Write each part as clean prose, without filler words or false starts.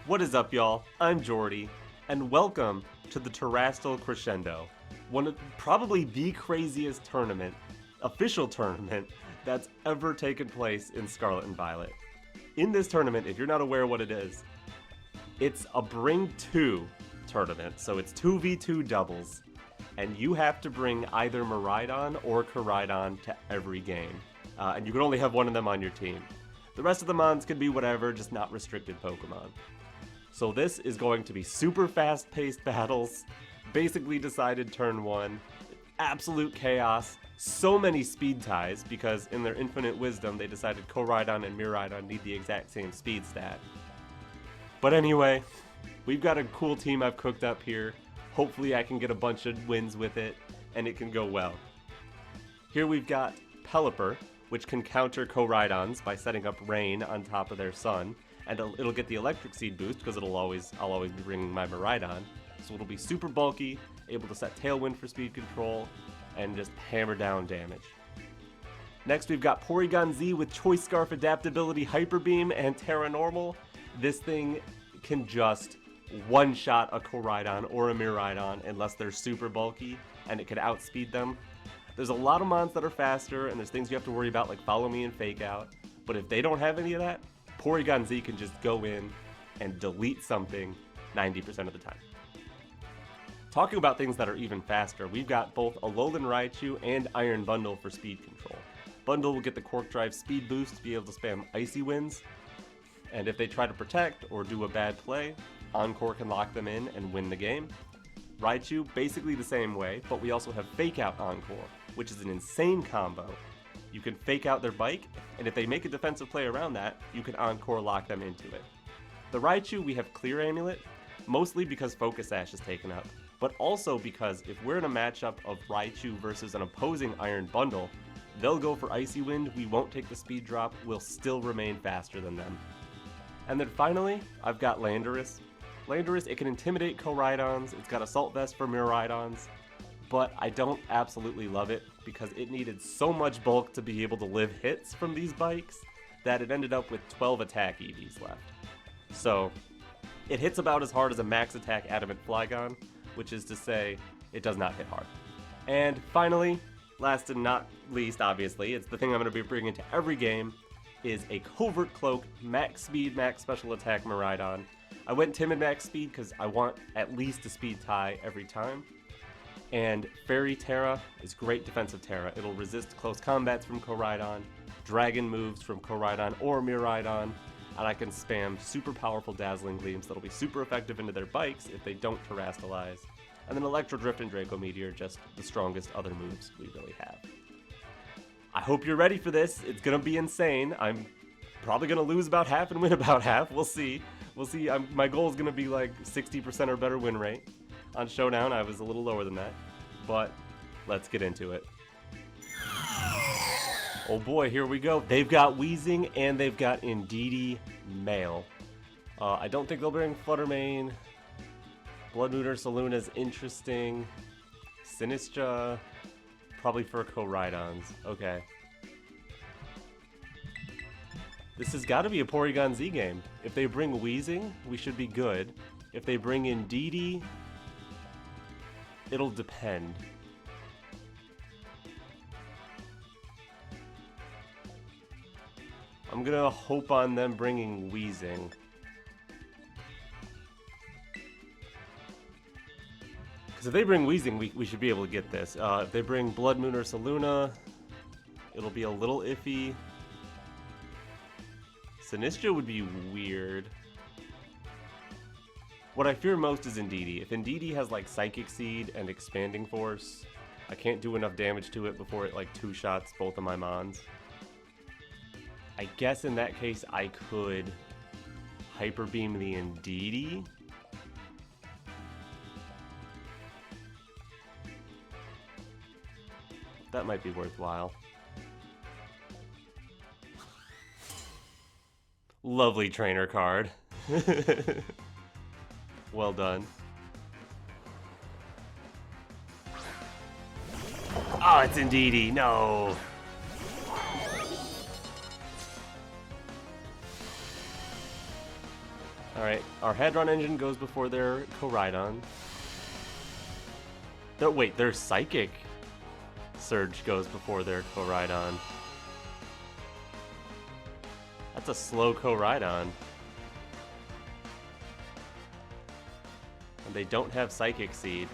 What is up, y'all? I'm Jordy, and welcome to the Terastal Crescendo, one of probably the craziest official tournament, that's ever taken place in Scarlet and Violet. In this tournament, if you're not aware what it is, it's a Bring 2 tournament, so it's 2v2 doubles, and you have to bring either Miraidon or Koraidon to every game, and you can only have one of them on your team. The rest of the mons can be whatever, just not restricted Pokemon. So this is going to be super fast-paced battles, basically decided turn 1, absolute chaos, so many speed ties, because in their infinite wisdom they decided Koraidon and Miraidon need the exact same speed stat. But anyway, we've got a cool team I've cooked up here. Hopefully I can get a bunch of wins with it, and it can go well. Here we've got Pelipper, which can counter Koraidons by setting up rain on top of their sun, and it'll get the electric seed boost because I'll always be bringing my Miraidon. So it'll be super bulky, able to set Tailwind for speed control, and just hammer down damage. Next we've got Porygon-Z with Choice Scarf, Adaptability, Hyper Beam, and Tera Normal. This thing can just one-shot a Koraidon or a Miraidon unless they're super bulky, and it can outspeed them. There's a lot of mons that are faster, and there's things you have to worry about like Follow Me and Fake Out, but if they don't have any of that, Porygon-Z can just go in and delete something 90% of the time. Talking about things that are even faster, we've got both Alolan Raichu and Iron Bundle for speed control. Bundle will get the Quark Drive speed boost to be able to spam Icy Winds, and if they try to protect or do a bad play, Encore can lock them in and win the game. Raichu, basically the same way, but we also have Fake Out Encore, which is an insane combo. You can fake out their bike, and if they make a defensive play around that, you can Encore lock them into it. The Raichu, we have Clear Amulet, mostly because Focus Sash is taken up, but also because if we're in a matchup of Raichu versus an opposing Iron Bundle, they'll go for Icy Wind, we won't take the speed drop, we'll still remain faster than them. And then finally, I've got Landorus. Landorus, it can intimidate Koraidons, it's got Assault Vest for Miraidons, but I don't absolutely love it because it needed so much bulk to be able to live hits from these bikes that it ended up with 12 attack EVs left. So, it hits about as hard as a max attack Adamant Flygon, which is to say, it does not hit hard. And finally, last and not least obviously, it's the thing I'm going to be bringing to every game, is a Covert Cloak, max speed, max special attack Miraidon. I went Timid max speed because I want at least a speed tie every time. And Fairy Tera is great defensive Tera. It'll resist close combats from Koraidon, dragon moves from Koraidon or Miraidon, and I can spam super powerful Dazzling Gleams that'll be super effective into their bikes if they don't Terastalize. And then Electro Drift and Draco Meteor, just the strongest other moves we really have. I hope you're ready for this. It's gonna be insane. I'm probably gonna lose about half and win about half. We'll see. My goal is gonna be like 60% or better win rate. On Showdown, I was a little lower than that, but let's get into it. Oh boy, here we go. They've got Weezing and they've got Indeedee Male. I don't think they'll bring Fluttermane. Blood Moon or Saluna's interesting. Sinistra, probably for Koraidons. Okay. This has got to be a Porygon-Z game. If they bring Weezing, we should be good. If they bring Indeedee, it'll depend. I'm gonna hope on them bringing Weezing. Because if they bring Weezing, we should be able to get this. If they bring Blood Moon or Saluna, it'll be a little iffy. Sinistra would be weird. What I fear most is Indeedee. If Indeedee has like Psychic Seed and Expanding Force, I can't do enough damage to it before it like two-shots both of my mons. I guess in that case I could Hyper Beam the Indeedee. That might be worthwhile. Lovely trainer card. Well done. Oh, it's Indeedee. No. Alright, our Hadron engine goes before their Koraidon. Wait, their Psychic Surge goes before their Koraidon. That's a slow Koraidon. And they don't have Psychic Seed.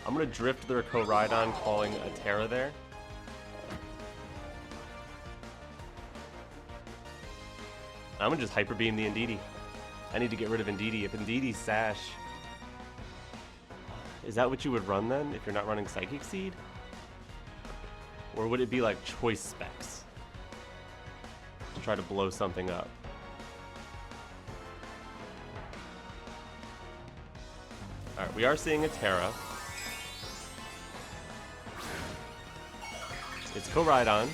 I'm gonna drift their Koraidon, calling a Tera there. I'm gonna just Hyper Beam the Indeedee. I need to get rid of Indeedee. If Indeedee's Sash... Is that what you would run then, if you're not running Psychic Seed? Or would it be like Choice Specs? To try to blow something up. Alright, we are seeing a Tera. It's Koraidon.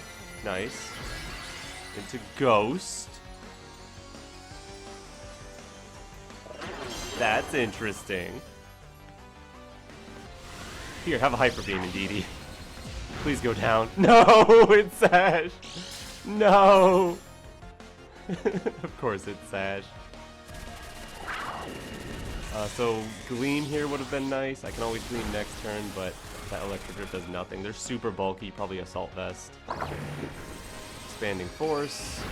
Nice. Into Ghost. That's interesting. Here, have a Hyper Beam, Indeedee. Please go down. No, it's Sash. No. Of course it's Sash. So Gleam here would have been nice. I can always Gleam next turn, but that Electro Drift does nothing. They're super bulky, probably Assault Vest. Expanding Force.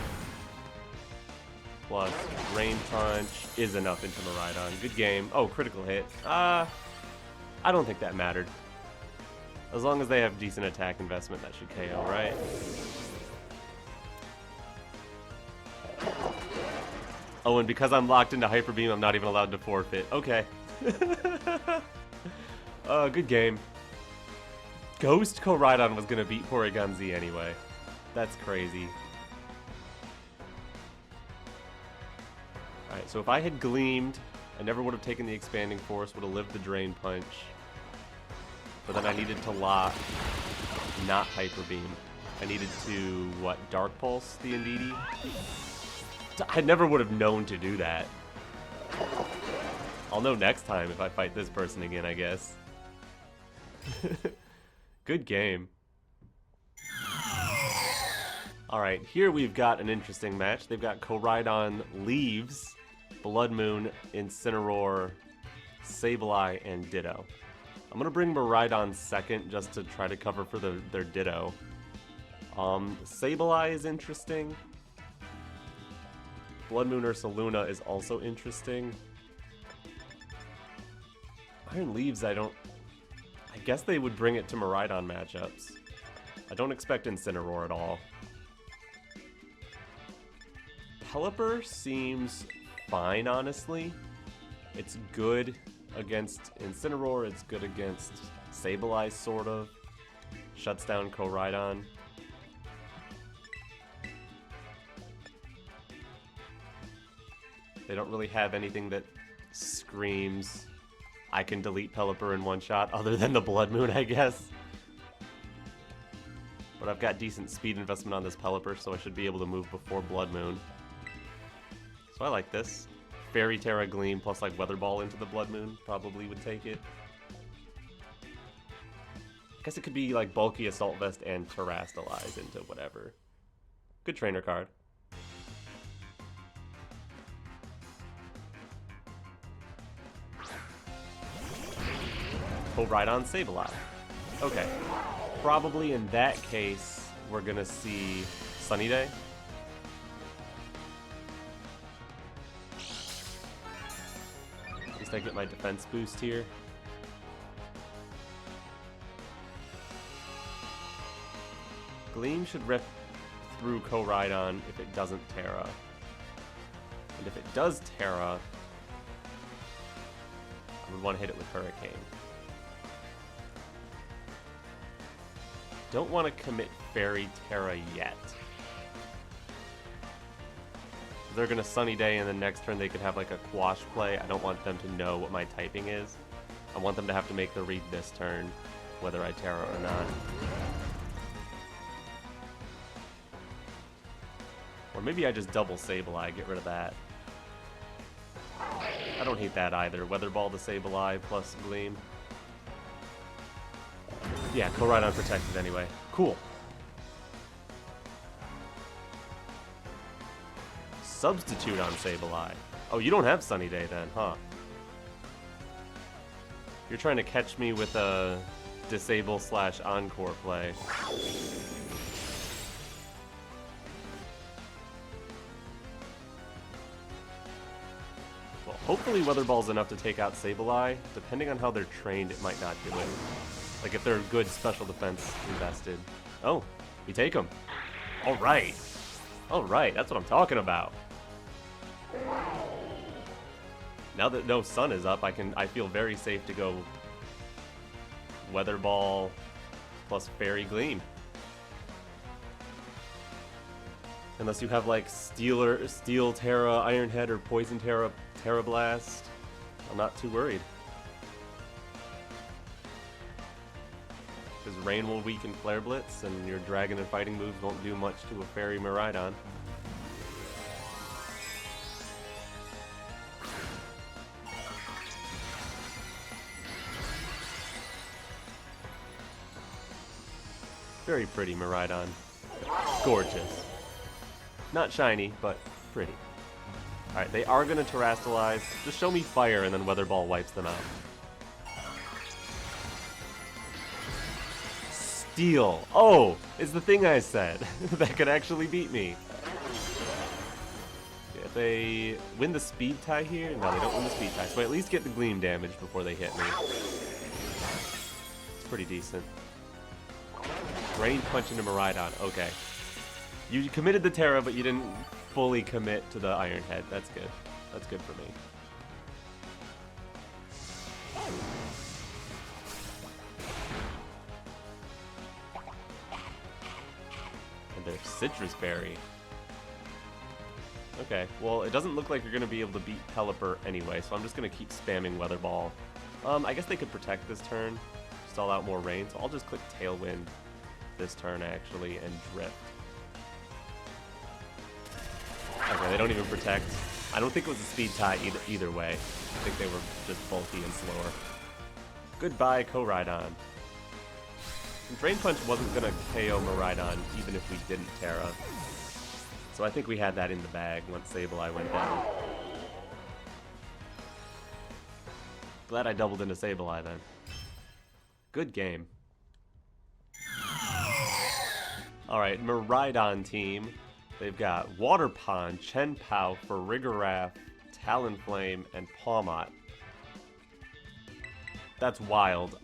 Plus Rain Punch is enough into Miraidon. Good game. Oh, critical hit. I don't think that mattered. As long as they have decent attack investment, that should KO, right? Oh, and because I'm locked into Hyper Beam, I'm not even allowed to forfeit. Okay. Good game. Ghost Koraidon was gonna beat Porygon-Z anyway. That's crazy. Alright, so if I had Gleamed, I never would have taken the Expanding Force, would have lived the Drain Punch. But then I needed to lock, not Hyper Beam. I needed to, what, Dark Pulse the Indeedee? I never would have known to do that. I'll know next time if I fight this person again, I guess. Good game. Alright, here we've got an interesting match. They've got Koraidon Leaves, Blood Moon, Incineroar, Sableye, and Ditto. I'm going to bring Miraidon second just to try to cover for their Ditto. Sableye is interesting. Blood Moon Ursaluna is also interesting. Iron Leaves, I guess they would bring it to Miraidon matchups. I don't expect Incineroar at all. Pelipper seems fine, honestly. It's good against Incineroar, it's good against Sableye, sort of. Shuts down Koraidon. They don't really have anything that screams, I can delete Pelipper in one shot, other than the Blood Moon, I guess. But I've got decent speed investment on this Pelipper, so I should be able to move before Blood Moon. So I like this. Fairy Tera Gleam plus like Weather Ball into the Blood Moon probably would take it. I guess it could be like bulky Assault Vest and Terastalize into whatever. Good trainer card. Koraidon Sableye. Okay. Probably in that case, we're gonna see Sunny Day. At least I get my defense boost here. Gleam should rip through Koraidon if it doesn't Tera. And if it does Tera, I would want to hit it with Hurricane. Don't want to commit Fairy Tera yet. They're going to Sunny Day, and the next turn they could have like a Quash play. I don't want them to know what my typing is. I want them to have to make the read this turn, whether I Tera or not. Or maybe I just double Sableye, get rid of that. I don't hate that either. Weather Ball to Sableye plus Gleam. Yeah, Miraidon protected anyway. Cool. Substitute on Sableye. Oh, you don't have Sunny Day then, huh? You're trying to catch me with a disable / encore play. Well, hopefully Weather Ball's enough to take out Sableye. Depending on how they're trained, it might not do it. Like if they're good special defense invested. Oh, we take them. All right. All right, that's what I'm talking about. Now that no sun is up, I feel very safe to go Weather Ball plus Fairy Gleam. Unless you have like Steel Tera, Iron Head, or Poison Tera, Tera Blast. I'm not too worried. Because Rain will weaken Flare Blitz, and your Dragon and Fighting moves won't do much to a Fairy Miraidon. Very pretty Miraidon. Gorgeous. Not shiny, but pretty. Alright, they are going to Terrastalize. Just show me fire and then Weather Ball wipes them out. Steel. Oh, it's the thing I said. That could actually beat me. If they win the speed tie here, no, they don't win the speed tie, so I at least get the Gleam damage before they hit me. It's pretty decent. Rain Punch into Miraidon. Okay. You committed the Tera, but you didn't fully commit to the Iron Head. That's good. That's good for me. And there's Citrus Berry. Okay, well, it doesn't look like you're going to be able to beat Pelipper anyway, so I'm just going to keep spamming Weather Ball. I guess they could protect this turn, stall out more rain, so I'll just click Tailwind this turn, actually, and Drift. Okay, they don't even protect. I don't think it was a speed tie either way. I think they were just bulky and slower. Goodbye, Miraidon. Drain Punch wasn't going to KO Miraidon, even if we didn't Tera. So I think we had that in the bag once Sableye went down. Glad I doubled into Sableye then. Good game. Alright, Miraidon team. They've got Water Pond, Chenpao, Farigiraf, Talonflame, and Pawmot. That's wild.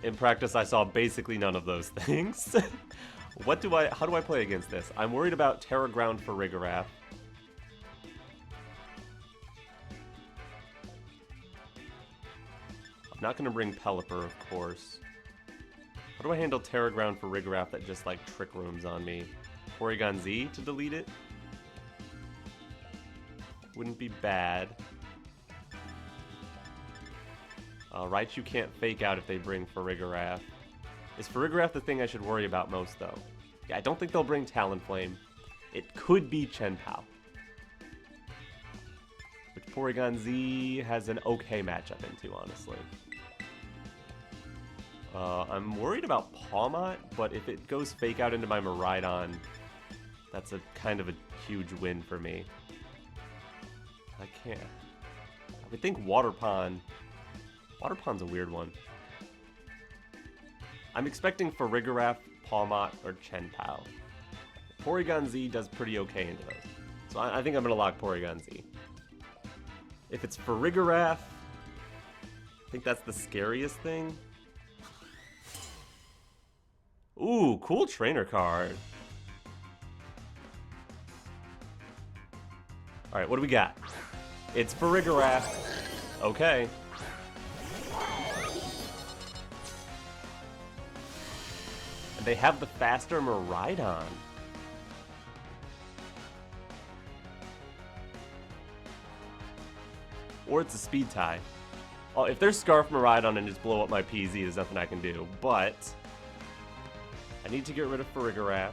In practice, I saw basically none of those things. How do I play against this? I'm worried about Terra Ground Farigiraf. I'm not going to bring Pelipper, of course. How do I handle Terra Ground Farigiraf that just, like, Trick Rooms on me? Porygon-Z to delete it? Wouldn't be bad. Raichu can't Fake Out if they bring Farigiraf. Is Farigiraf the thing I should worry about most, though? Yeah, I don't think they'll bring Talonflame. It could be Chenpao. Which Porygon-Z has an okay matchup into, honestly. I'm worried about Pawmot, but if it goes Fake Out into my Miraidon, that's a kind of a huge win for me. I can't. I would think Water Pond. Water Pond's a weird one. I'm expecting Farigiraf, Pawmot, or Chenpao. Porygon-Z does pretty okay into those. So I think I'm going to lock Porygon-Z. If it's Farigiraf, I think that's the scariest thing. Ooh, cool trainer card. Alright, what do we got? It's Farigiraf. Okay. And they have the faster Miraidon. Or it's a speed tie. Oh, if there's Scarf Miraidon and just blow up my PZ, there's nothing I can do. But I need to get rid of Farigiraf.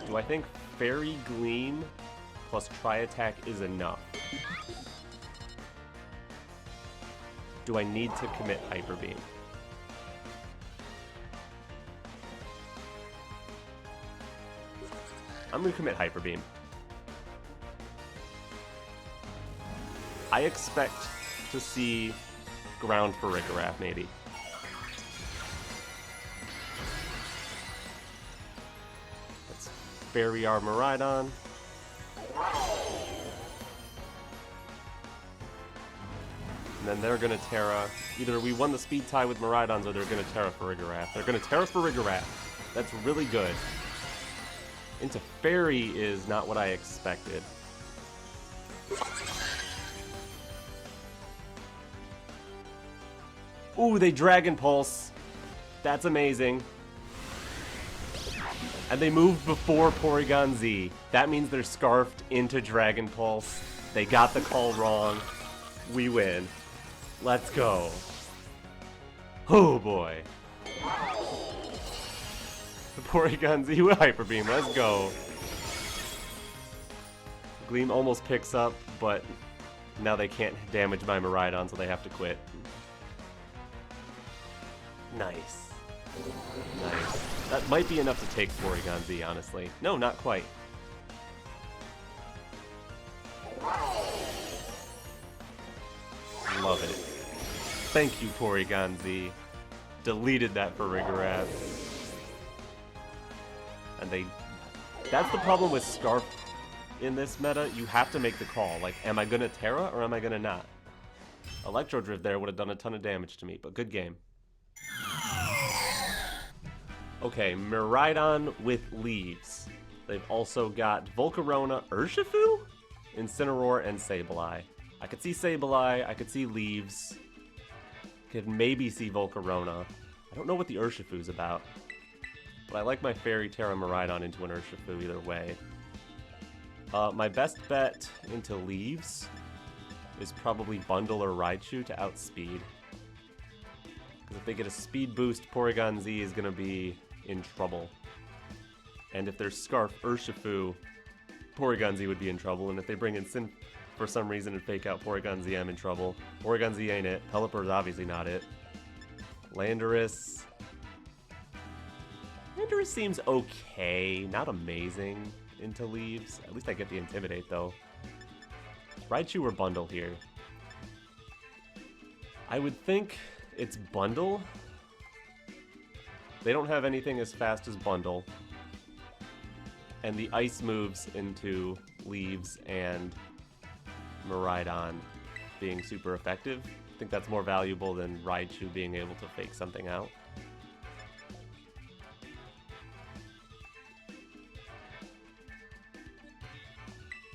Do I think Fairy Gleam plus Tri-Attack is enough? do I need to commit Hyper Beam? I'm going to commit Hyper Beam. I expect to see ground for Rigorath, maybe. Let's bury our Miraidon. And then they're going to Tera. Either we won the speed tie with Miraidons or they're going to Tera for Rigorath. They're going to Tera for Rigorath. That's really good. Into Fairy is not what I expected. Ooh, they Dragon Pulse. That's amazing. And they moved before Porygon-Z. That means they're scarfed into Dragon Pulse. They got the call wrong. We win. Let's go. Oh boy. The Porygon-Z with Hyper Beam. Let's go. Gleam almost picks up, but now they can't damage my Miraidon, so they have to quit. Nice. Nice. That might be enough to take Porygon-Z, honestly. No, not quite. Love it. Thank you, Porygon-Z. Deleted that for Rigorath. And that's the problem with Scarf in this meta. You have to make the call. Like, am I gonna Tera or am I gonna not? Electro Drift there would have done a ton of damage to me, but good game. Okay, Miraidon with Leaves. They've also got Volcarona, Urshifu, Incineroar, and Sableye. I could see Sableye, I could see Leaves. Could maybe see Volcarona. I don't know what the Urshifu's about. But I like my Fairy Tera Miraidon into an Urshifu either way. My best bet into Leaves is probably Bundle or Raichu to outspeed. Because if they get a speed boost, Porygon-Z is going to be in trouble. And if there's Scarf Urshifu, Porygon-Z would be in trouble. And if they bring in Sin for some reason and fake out Porygon-Z, I'm in trouble. Porygon-Z ain't it. Pelipper is obviously not it. Landorus. Landorus seems okay, not amazing into Leaves. At least I get the Intimidate though. Raichu or Bundle here? I would think it's Bundle. They don't have anything as fast as Bundle. And the Ice moves into Leaves and Miraidon being super effective. I think that's more valuable than Raichu being able to fake something out.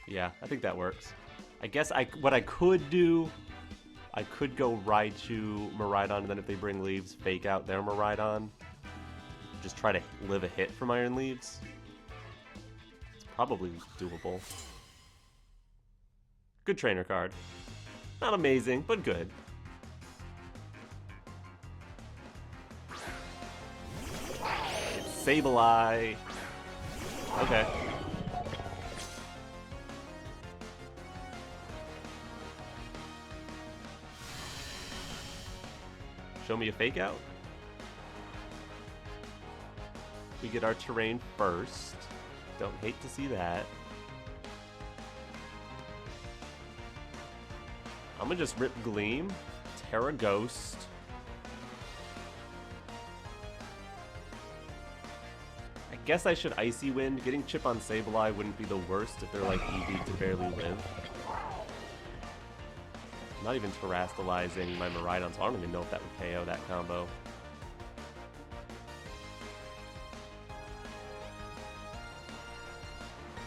Yeah, I think that works. I guess what I could do, I could go Raichu, Miraidon, and then if they bring Leaves, fake out their Miraidon. Just try to live a hit from Iron Leaves. It's probably doable. Good trainer card. Not amazing, but good. It's Sableye. Okay. Show me a fake out. We get our terrain first. Don't hate to see that. I'm gonna just rip Gleam, Tera Ghost. I guess I should Icy Wind. Getting Chip on Sableye wouldn't be the worst if they're like EV to barely live. I'm not even terastallizing my Miraidon, so I don't even know if that would KO that combo.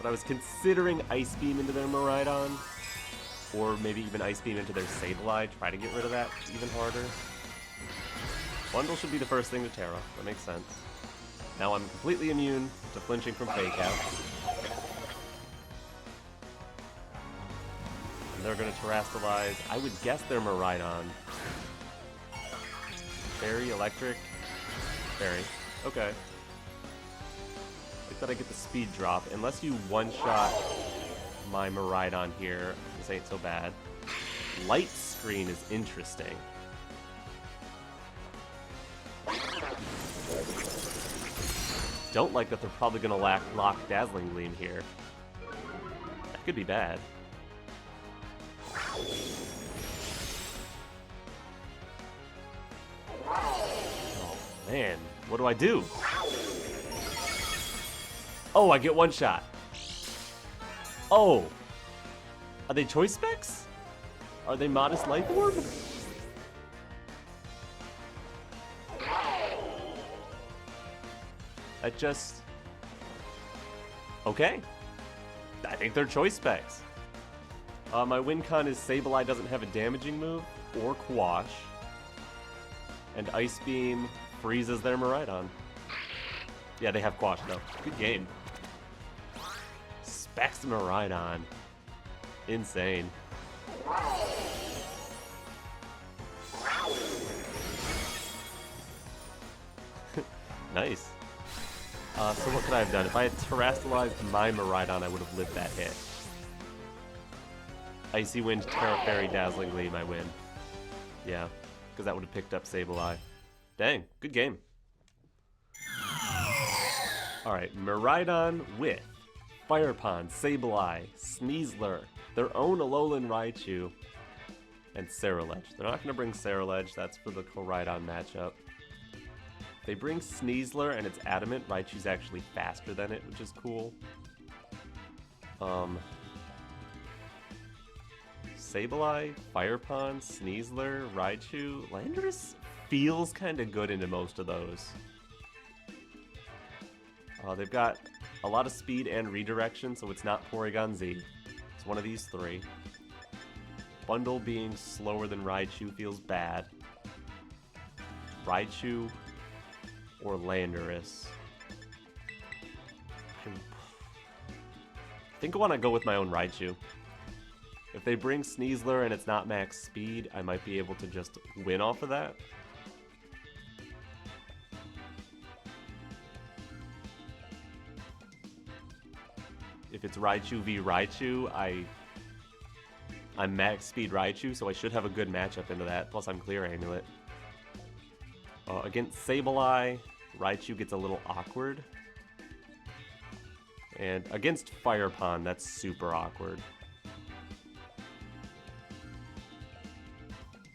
But I was considering Ice Beam into their Miraidon, or maybe even Ice Beam into their Sableye, try to get rid of that even harder. Bundle should be the first thing to Tera, that makes sense. Now I'm completely immune to flinching from fake out. And they're going to terastallize. I would guess they're Miraidon. Fairy, Electric, Fairy. Okay. Like that I get the speed drop. Unless you one-shot my Miraidon here, this ain't so bad. Light Screen is interesting. don't like that they're probably going to lock Dazzling Gleam here. That could be bad. Oh, man. What do I do? Oh, I get one shot. Oh. Are they choice specs? Are they Modest Life Orb? That just... Okay. I think they're choice specs. My win con is Sableye doesn't have a damaging move or Quash. And Ice Beam freezes their Miraidon. Yeah, they have Quash though. Good game. Specs Miraidon. Insane. Nice. So what could I have done? If I had terrestrialized my Miraidon, I would have lived that hit. Icy Wind, Tera Fairy, Dazzling Gleam, I win. Yeah, because that would have picked up Sableye. Dang, good game. Alright, Miraidon with Fire Pond, Sableye, Sneasler, their own Alolan Raichu, and Ceruledge. They're not going to bring Ceruledge, that's for the Koraidon matchup. If they bring Sneasler and it's adamant, Raichu's actually faster than it, which is cool. Sableye, Fire Pond, Sneasler, Raichu, Landorus feels kind of good into most of those. They've got a lot of speed and redirection, so it's not Porygon-Z. It's one of these three. Bundle being slower than Raichu feels bad. Raichu or Landorus. I think I want to go with my own Raichu. If they bring Sneasler and it's not max speed, I might be able to just win off of that. If it's Raichu v Raichu, I'm max speed Raichu, so I should have a good matchup into that. Plus, I'm Clear Amulet. Against Sableye, Raichu gets a little awkward. And against Fire Pond, that's super awkward.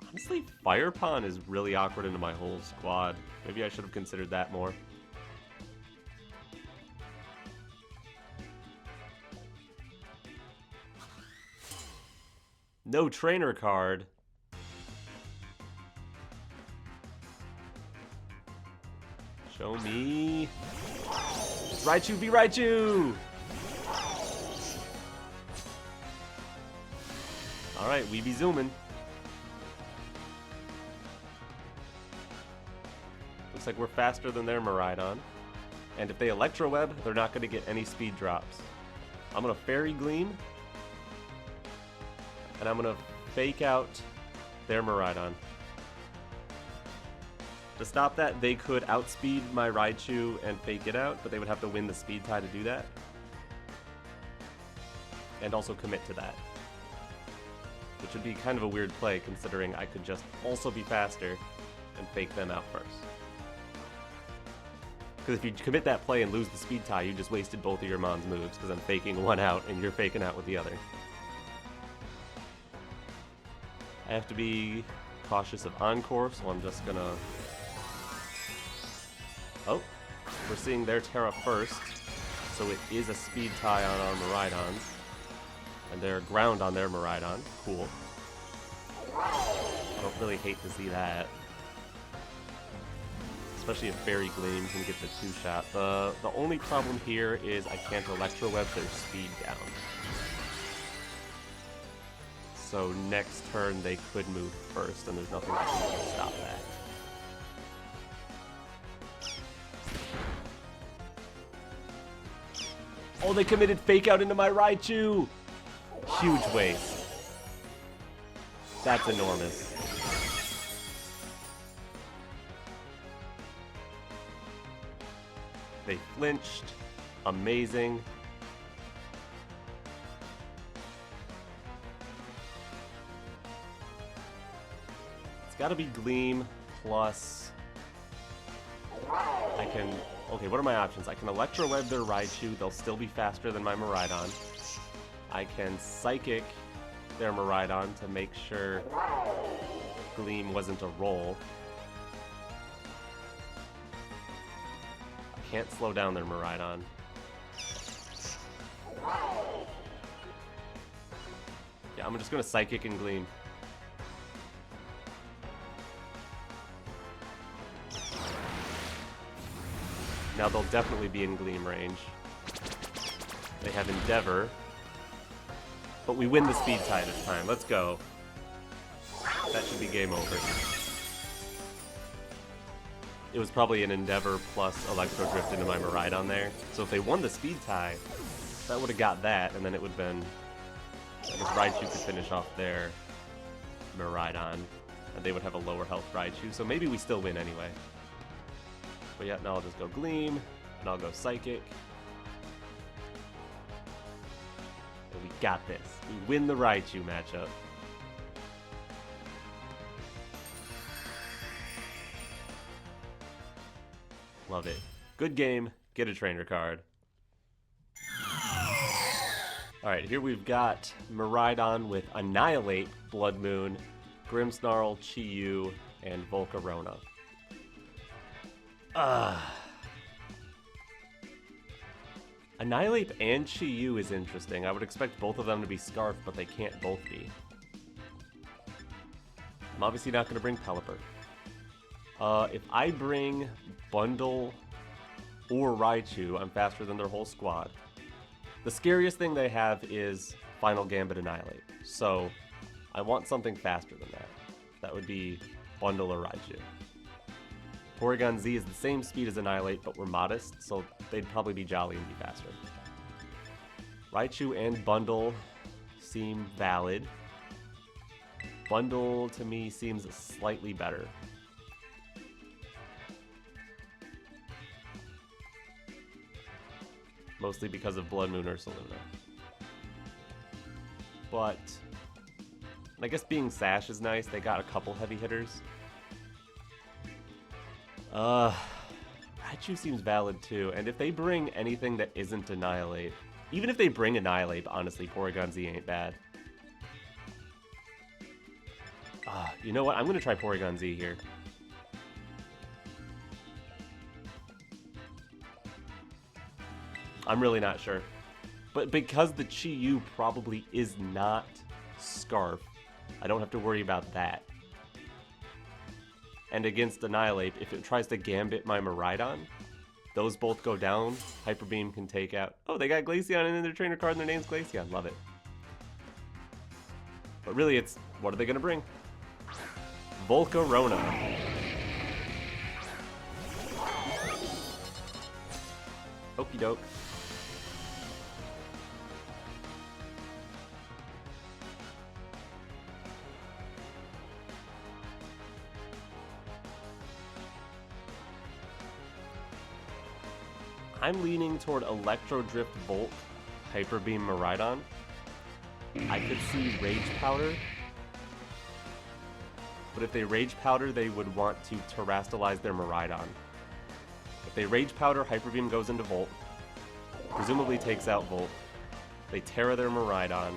Honestly, Fire Pond is really awkward into my whole squad. Maybe I should have considered that more. No trainer card. Show me. It's Raichu v Raichu! Alright, we be zooming. Looks like we're faster than their Miraidon. And if they Electro Web, they're not going to get any speed drops. I'm going to Fairy Gleam. And I'm going to fake out their Miraidon. To stop that, they could outspeed my Raichu and fake it out, but they would have to win the speed tie to do that. And also commit to that. Which would be kind of a weird play, considering I could just also be faster and fake them out first. Because if you commit that play and lose the speed tie, you just wasted both of your Mon's moves, because I'm faking one out and you're faking out with the other. I have to be cautious of Encore, so I'm just gonna... Oh, we're seeing their Tera first, so it is a speed tie on our Miraidons. And they're ground on their Miraidon. Cool. I don't really hate to see that. Especially if Fairy Gleam can get the two-shot. The only problem here is I can't Electro Web their speed down. So next turn they could move first, and there's nothing I can do to stop that. Oh, they committed Fake Out into my Raichu! Huge waste. That's enormous. They flinched. Amazing. It's gotta be Gleam plus I can... Okay, what are my options? I can Electro Web their Raichu. They'll still be faster than my Miraidon. I can Psychic their Miraidon to make sure Gleam wasn't a roll. I can't slow down their Miraidon. Yeah, I'm just gonna Psychic and Gleam. Now they'll definitely be in Gleam range. They have Endeavor. But we win the speed tie this time. Let's go. That should be game over. It was probably an Endeavor plus Electro Drift into my Miraidon there. So if they won the speed tie, that would have got that, and then it would have been... I guess Raichu could finish off their Miraidon, and they would have a lower health Raichu, so maybe we still win anyway. But yeah, now I'll just go Gleam, and I'll go Psychic. And we got this. We win the Raichu matchup. Love it. Good game. Get a trainer card. Alright, here we've got Miraidon with Annihilate, Blood Moon, Grimmsnarl, Chi-Yu, and Volcarona. Annihilate and Chi-Yu is interesting. I would expect both of them to be Scarf, but they can't both be. I'm obviously not going to bring Pelipper. If I bring Bundle or Raichu, I'm faster than their whole squad. The scariest thing they have is Final Gambit Annihilate, so I want something faster than that. That would be Bundle or Raichu. Porygon-Z is the same speed as Annihilate, but we're modest, so they'd probably be Jolly and be faster. Raichu and Bundle seem valid. Bundle, to me, seems slightly better. Mostly because of Blood Moon or Saluna. But I guess being Sash is nice. They got a couple heavy hitters. Raichu seems valid too. And if they bring anything that isn't Annihilate, even if they bring Annihilate, honestly, Porygon-Z ain't bad. You know what? I'm going to try Porygon-Z here. I'm really not sure. But because the Chi-Yu probably is not Scarf, I don't have to worry about that. And against Annihilate, if it tries to Gambit my Miraidon, those both go down. Hyper Beam can take out... Oh, they got Glaceon in their trainer card and their name's Glaceon. Love it. But really, it's... What are they going to bring? Volcarona. Okie doke. I'm leaning toward Electro Drift Volt, Hyper Beam Miraidon. I could see Rage Powder. But if they Rage Powder, they would want to Terrastalize their Miraidon. If they Rage Powder, Hyper Beam goes into Volt. Presumably takes out Volt. They Tera their Miraidon.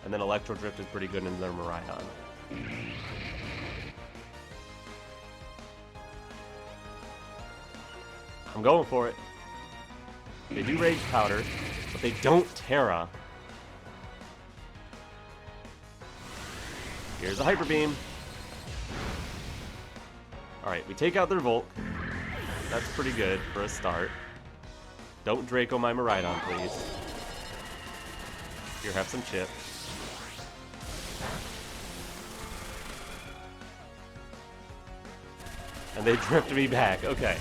And then Electro Drift is pretty good in their Miraidon. I'm going for it. They do Rage Powder, but they don't Tera. Here's a Hyper Beam. Alright, we take out their Volt. That's pretty good for a start. Don't Draco my Miraidon, please. Here, have some chip. And they drift me back. Okay.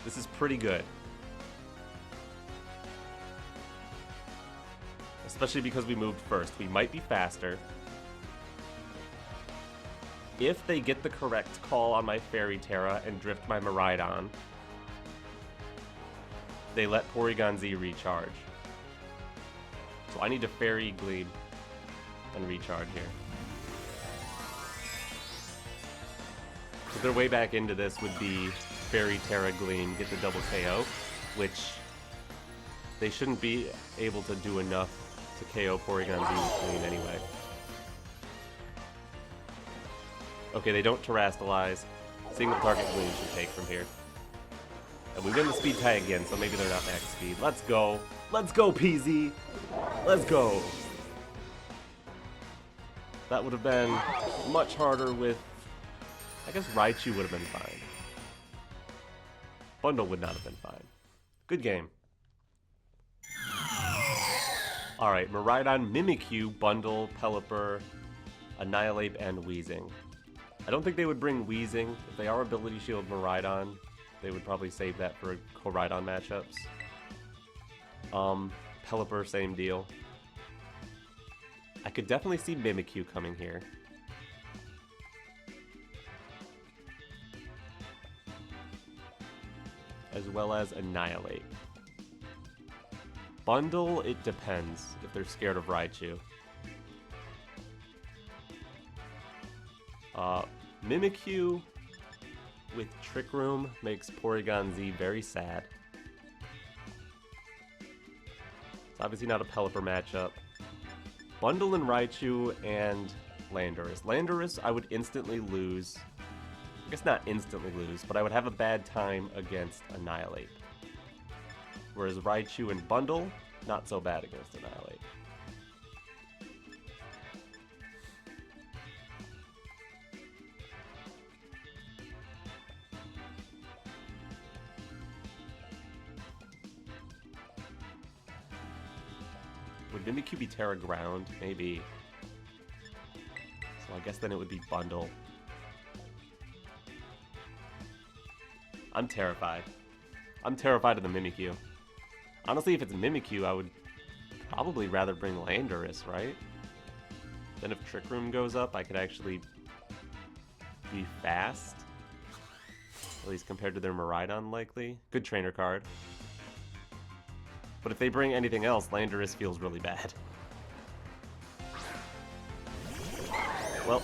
This is pretty good. Especially because we moved first. We might be faster. If they get the correct call on my Fairy Tera and drift my Miraidon, they let Porygon-Z recharge. So I need to Fairy Gleam and recharge here. Their way back into this would be Fairy Tera Gleam, get the double KO, which they shouldn't be able to do enough to KO Porygon-Z with Gleam anyway. Okay, they don't Terrastalize. Single target Gleam should take from here. And we win the speed tie again, so maybe they're not max speed. Let's go. Let's go, PZ. Let's go. That would have been much harder with... I guess Raichu would have been fine. Bundle would not have been fine. Good game. Alright, Miraidon, Mimikyu, Bundle, Pelipper, Annihilate, and Weezing. I don't think they would bring Weezing. If they are Ability Shield Miraidon, they would probably save that for Koraidon matchups. Pelipper, same deal. I could definitely see Mimikyu coming here. As well as Annihilate. Bundle, it depends if they're scared of Raichu. Mimikyu with Trick Room makes Porygon-Z very sad. It's obviously not a Pelipper matchup. Bundle and Raichu and Landorus. Landorus, I would instantly lose. I guess not instantly lose, but I would have a bad time against Annihilate. Whereas Raichu and Bundle, not so bad against Annihilate. Would Mimikyu be Tera Ground? Maybe. So I guess then it would be Bundle. I'm terrified. I'm terrified of the Mimikyu. Honestly, if it's Mimikyu, I would probably rather bring Landorus, right? Then if Trick Room goes up, I could actually be fast. At least compared to their Miraidon, likely. Good trainer card. But if they bring anything else, Landorus feels really bad. Well,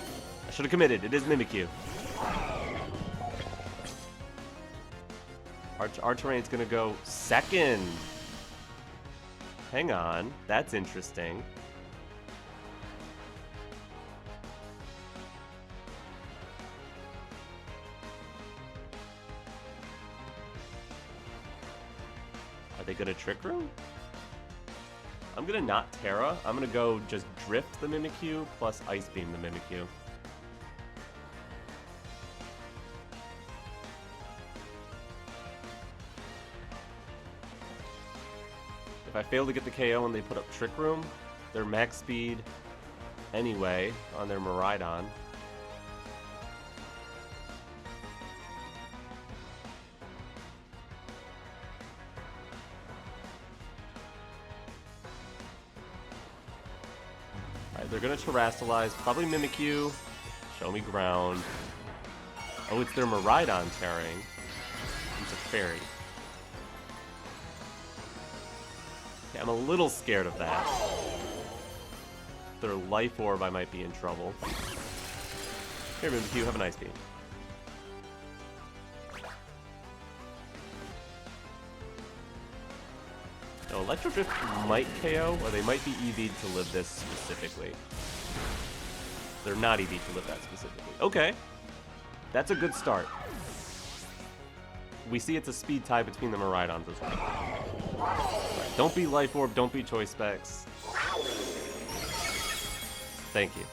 I should have committed. It is Mimikyu. Our terrain's gonna go second. Hang on, that's interesting. Are they gonna Trick Room? I'm gonna not Tera. I'm gonna go just Drift the Mimikyu plus Ice Beam the Mimikyu. If I fail to get the KO and they put up Trick Room, they're max speed anyway on their Miraidon. Alright, they're gonna Terrastalize, probably Mimikyu. Show me ground. Oh, it's their Miraidon tearing. It's a fairy. I'm a little scared of that. If they're Life Orb, I might be in trouble. Here, Mimikyu, have an Ice Beam. No, Electro Drift might KO, or they might be EV'd to live this specifically. They're not EV'd to live that specifically. Okay. That's a good start. We see it's a speed tie between the Miraidons as well. Don't be Life Orb, don't be Choice Specs. Thank you.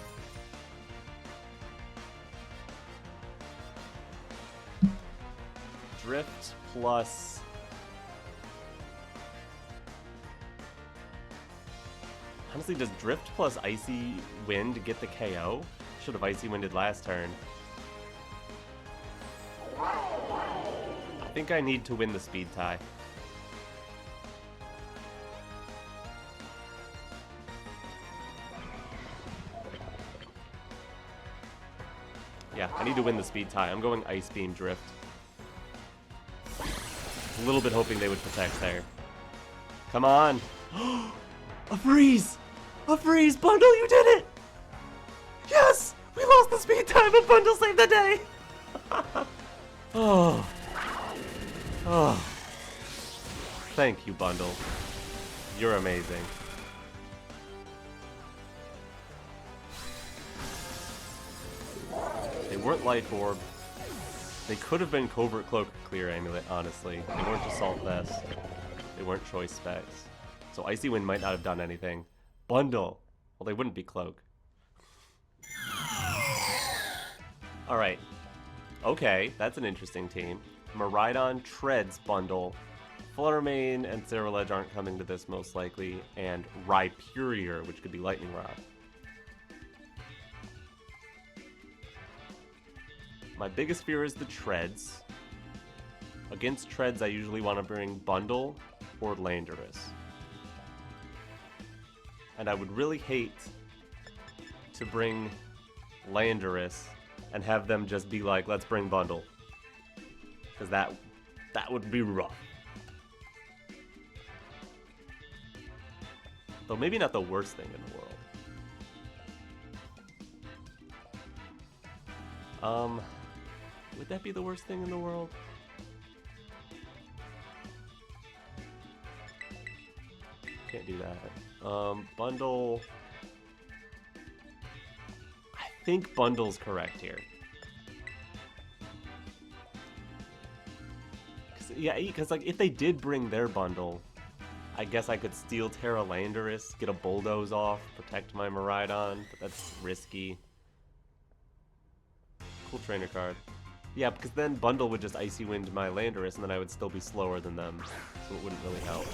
Drift plus... Honestly, does Drift plus Icy Wind get the KO? Should have Icy Winded last turn. I think I need to win the speed tie. Yeah, I need to win the speed tie. I'm going Ice Beam Drift. A little bit hoping they would protect there. Come on. A freeze! A freeze! Bundle, you did it! Yes! We lost the speed tie, but Bundle saved the day! Oh. Oh. Thank you, Bundle. You're amazing. They weren't Life Orb. They could have been Covert, Cloak, Clear Amulet, honestly. They weren't Assault Vest. They weren't Choice Specs. So Icy Wind might not have done anything. Bundle. Well, they wouldn't be Cloak. Alright. Okay, that's an interesting team. Miraidon, Treads, Bundle. Fluttermane and Ceruledge aren't coming to this most likely. And Rhyperior, which could be Lightning Rod. My biggest fear is the Treads. Against Treads, I usually want to bring Bundle or Landorus. And I would really hate to bring Landorus and have them just be like, let's bring Bundle. Because that would be rough. Though maybe not the worst thing in the world. Would that be the worst thing in the world? Can't do that. Bundle. I think Bundle's correct here. Because like if they did bring their Bundle, I guess I could steal Tera Landorus, get a Bulldoze off, protect my Miraidon, but that's risky. Cool trainer card. Yeah, because then Bundle would just Icy Wind my Landorus, and then I would still be slower than them, so it wouldn't really help.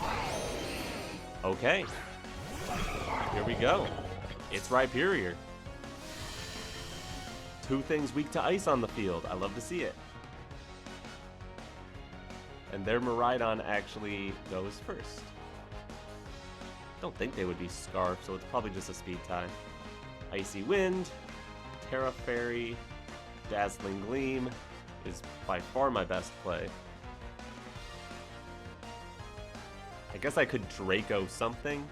Okay. Here we go. It's Rhyperior. 2 things weak to ice on the field. I love to see it. And their Miraidon actually goes first. Don't think they would be Scarf, so it's probably just a speed tie. Icy Wind, Tera Fairy, Dazzling Gleam is by far my best play. I guess I could Draco something,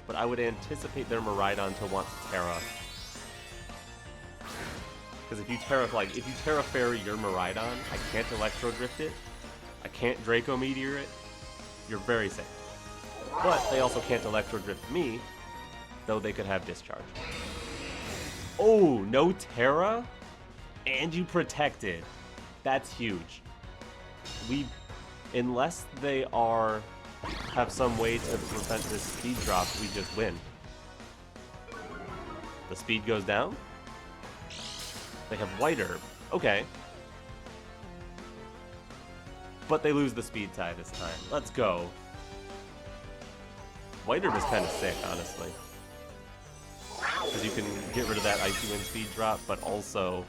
but I would anticipate their Miraidon to want Tera. Because if you Tera Fairy your Miraidon, I can't Electro Drift it, I can't Draco Meteor it, you're very safe. But they also can't Electro Drift me, though they could have Discharge. Oh, no Tera? And you protected. That's huge. Unless they have some way to prevent this speed drop, we just win. The speed goes down? They have White Herb. Okay. But they lose the speed tie this time. Let's go. White Herb is kind of sick, honestly. Because you can get rid of that Icy Wind speed drop, but also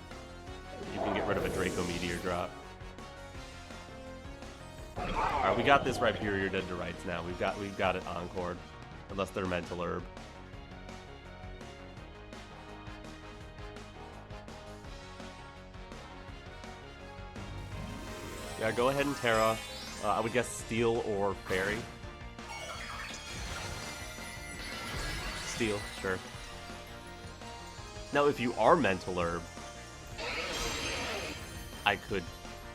you can get rid of a Draco Meteor drop. Alright, we got this Rhyperior dead to rights now. We've got it encored. Unless they're Mental Herb. Yeah, go ahead and Tera. I would guess Steel or Fairy. Steel, sure. Now, if you are Mental Herb, I could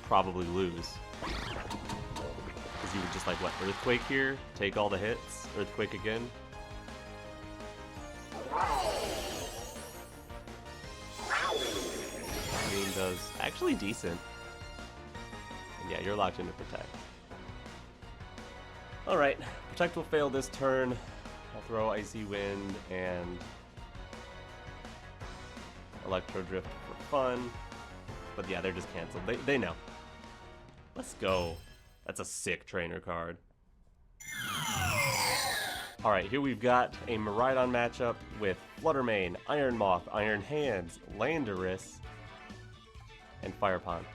probably lose. Because you would just, like, what, Earthquake here? Take all the hits? Earthquake again? Green does actually decent. And yeah, you're locked into Protect. Alright, Protect will fail this turn. I'll throw Icy Wind and Electro Drift for fun. But yeah, they're just canceled. They know. Let's go. That's a sick trainer card. Alright, here we've got a Miraidon matchup with Fluttermane, Iron Moth, Iron Hands, Landorus, and Fire Pond.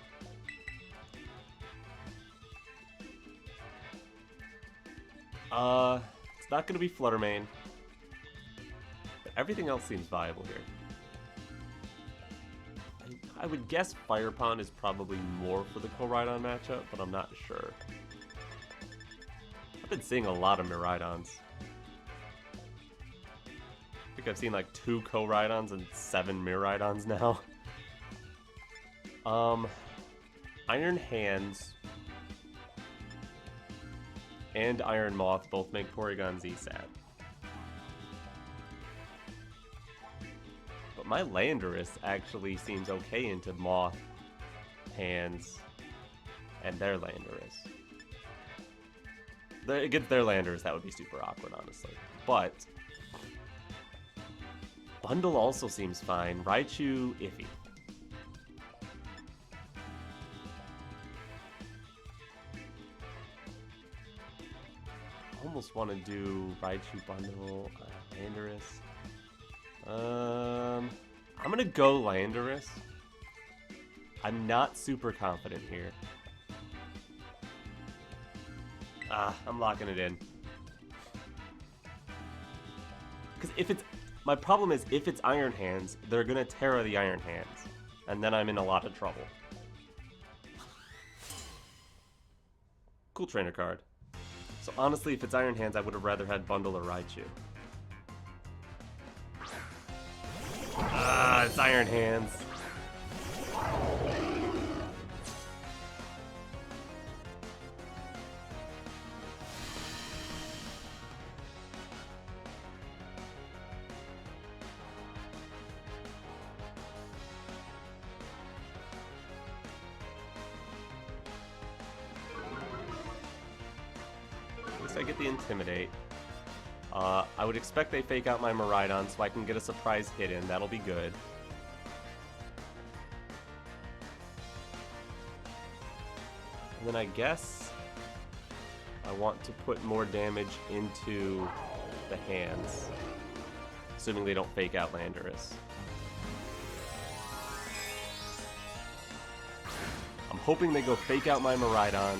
It's not going to be Fluttermane, but everything else seems viable here. I would guess Fire Pond is probably more for the Koraidon matchup, but I'm not sure. I've been seeing a lot of Miraidons. I think I've seen like 2 Koraidons and 7 Miraidons now. Iron Hands and Iron Moth both make Porygon-Z sad. But my Landorus actually seems okay into Moth, Hands, and their Landorus. Against their Landorus, that would be super awkward, honestly. But Bundle also seems fine. Raichu, iffy. Almost want to do Raichu Bundle, Landorus. I'm gonna go Landorus. I'm not super confident here. I'm locking it in. Because if it's... My problem is, if it's Iron Hands, they're gonna Tera the Iron Hands. And then I'm in a lot of trouble. Cool trainer card. So honestly, if it's Iron Hands, I would have rather had Bundle or Raichu. It's Iron Hands. I get the Intimidate. I would expect they fake out my Miraidon so I can get a surprise hit in. That'll be good. And then I guess I want to put more damage into the hands, assuming they don't fake out Landorus. I'm hoping they go fake out my Miraidon,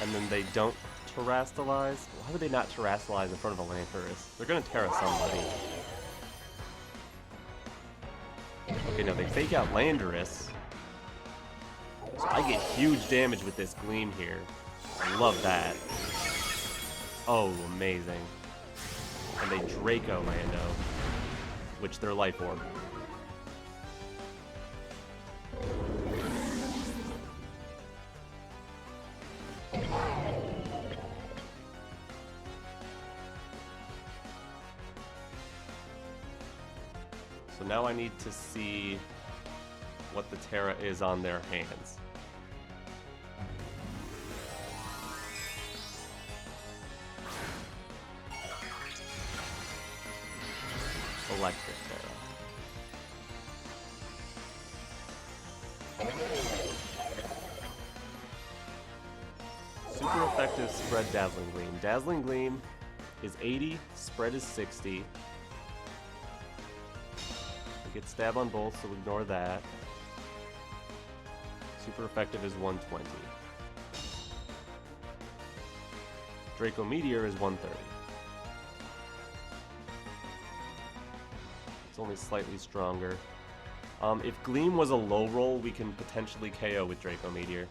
and then they don't Terrastalize? Why would they not Terrastalize in front of a Landorus? They're gonna Tera somebody. Okay, no, they fake out Landorus. So I get huge damage with this Gleam here. I love that. Oh, amazing. And they Draco Lando, which they're Life Orb. So now I need to see what the Tera is on their hands. Electric Tera. Super effective spread Dazzling Gleam. Dazzling Gleam is 80, spread is 60. Get stab on both, so ignore that. Super effective is 120. Draco Meteor is 130. It's only slightly stronger. If Gleam was a low roll, we can potentially KO with Draco Meteor.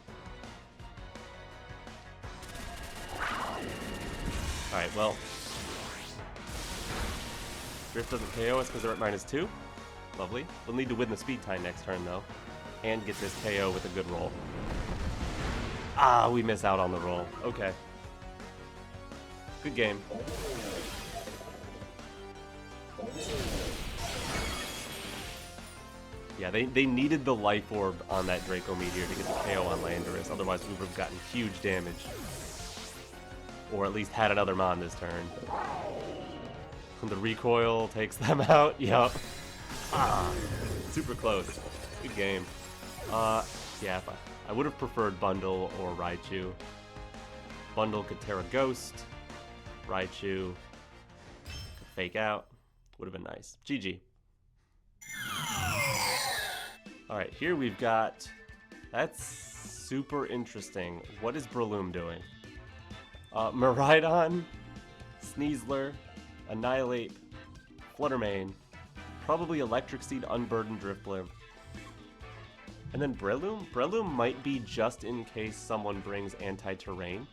Alright, well. Drift doesn't KO us because they're at -2. Lovely. We'll need to win the speed tie next turn, though. And get this KO with a good roll. We miss out on the roll. Okay. Good game. Yeah, they needed the Life Orb on that Draco Meteor to get the KO on Landorus. Otherwise, we would have gotten huge damage. Or at least had another Mon this turn. And the recoil takes them out. Yup. Super close. Good game. Yeah, I would have preferred Bundle or Raichu. Bundle could Tera Ghost. Raichu could fake out. Would have been nice. GG. Alright, here we've got... That's super interesting. What is Breloom doing? Miraidon, Sneasler, Annihilate, Fluttermane, probably Electric Seed, Unburdened Drifblim. And then Breloom? Breloom might be just in case someone brings Anti-Terrain.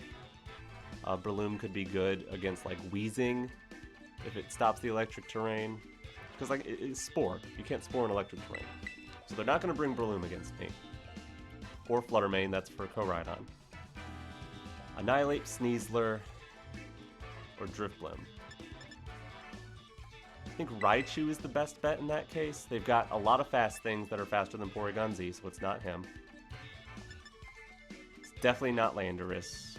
Breloom could be good against, like, Wheezing, if it stops the Electric Terrain. Because, like, it's Spore. You can't Spore an Electric Terrain. So they're not going to bring Breloom against me. Or Flutter Mane, that's for Miraidon. Annihilate, Sneasler, or Drifblim. I think Raichu is the best bet in that case. They've got a lot of fast things that are faster than Porygon-Z, so it's not him. It's definitely not Landorus.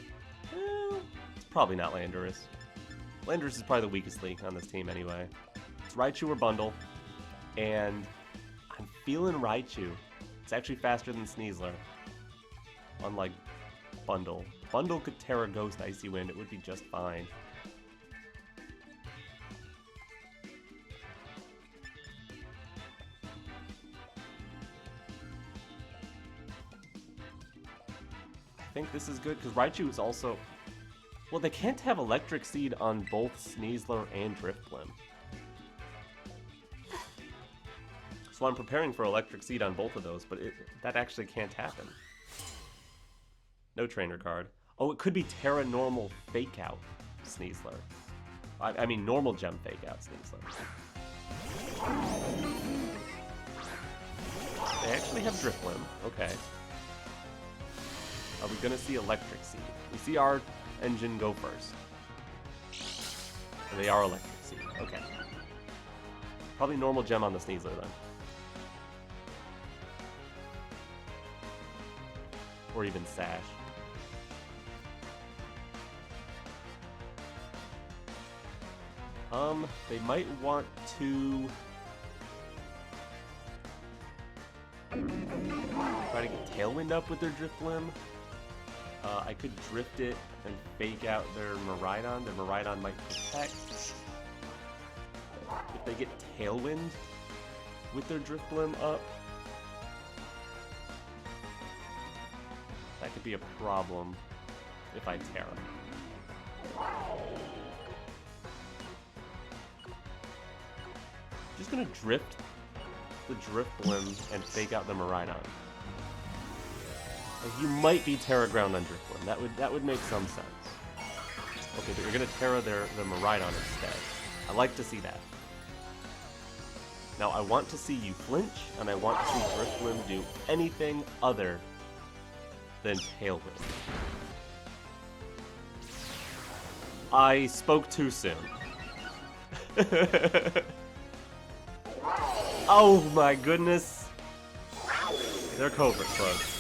It's probably not Landorus. Landorus is probably the weakest link on this team anyway. It's Raichu or Bundle, and I'm feeling Raichu. It's actually faster than Sneasler, unlike Bundle. Bundle could Tera Ghost Icy Wind, it would be just fine. I think this is good, because Raichu is also... Well, they can't have Electric Seed on both Sneasler and Drifblim. So I'm preparing for Electric Seed on both of those, but that actually can't happen. No trainer card. Oh, it could be Tera Normal Fake Out Sneasler. I mean Normal Gem Fake Out Sneasler. They actually have Drifblim. Okay. Are we gonna see Electric Seed? We see our engine go first. And they are Electric Seed. Okay. Probably Normal Gem on the Sneasler then. Or even Sash. They might want to try to get Tailwind up with their Drifblim. I could drift it and fake out their Miraidon. Their Miraidon might protect. If they get Tailwind with their Drifblim up, that could be a problem if I Tera. Just gonna drift the Drifblim and fake out the Miraidon. Like, you might be Tera Ground on Drifblim. That would make some sense. Okay, but you're gonna Tera the Miraidon instead. I like to see that. Now I want to see you flinch, and I want to see Drifblim do anything other than Tailwind. I spoke too soon. Oh my goodness. They're Covert close.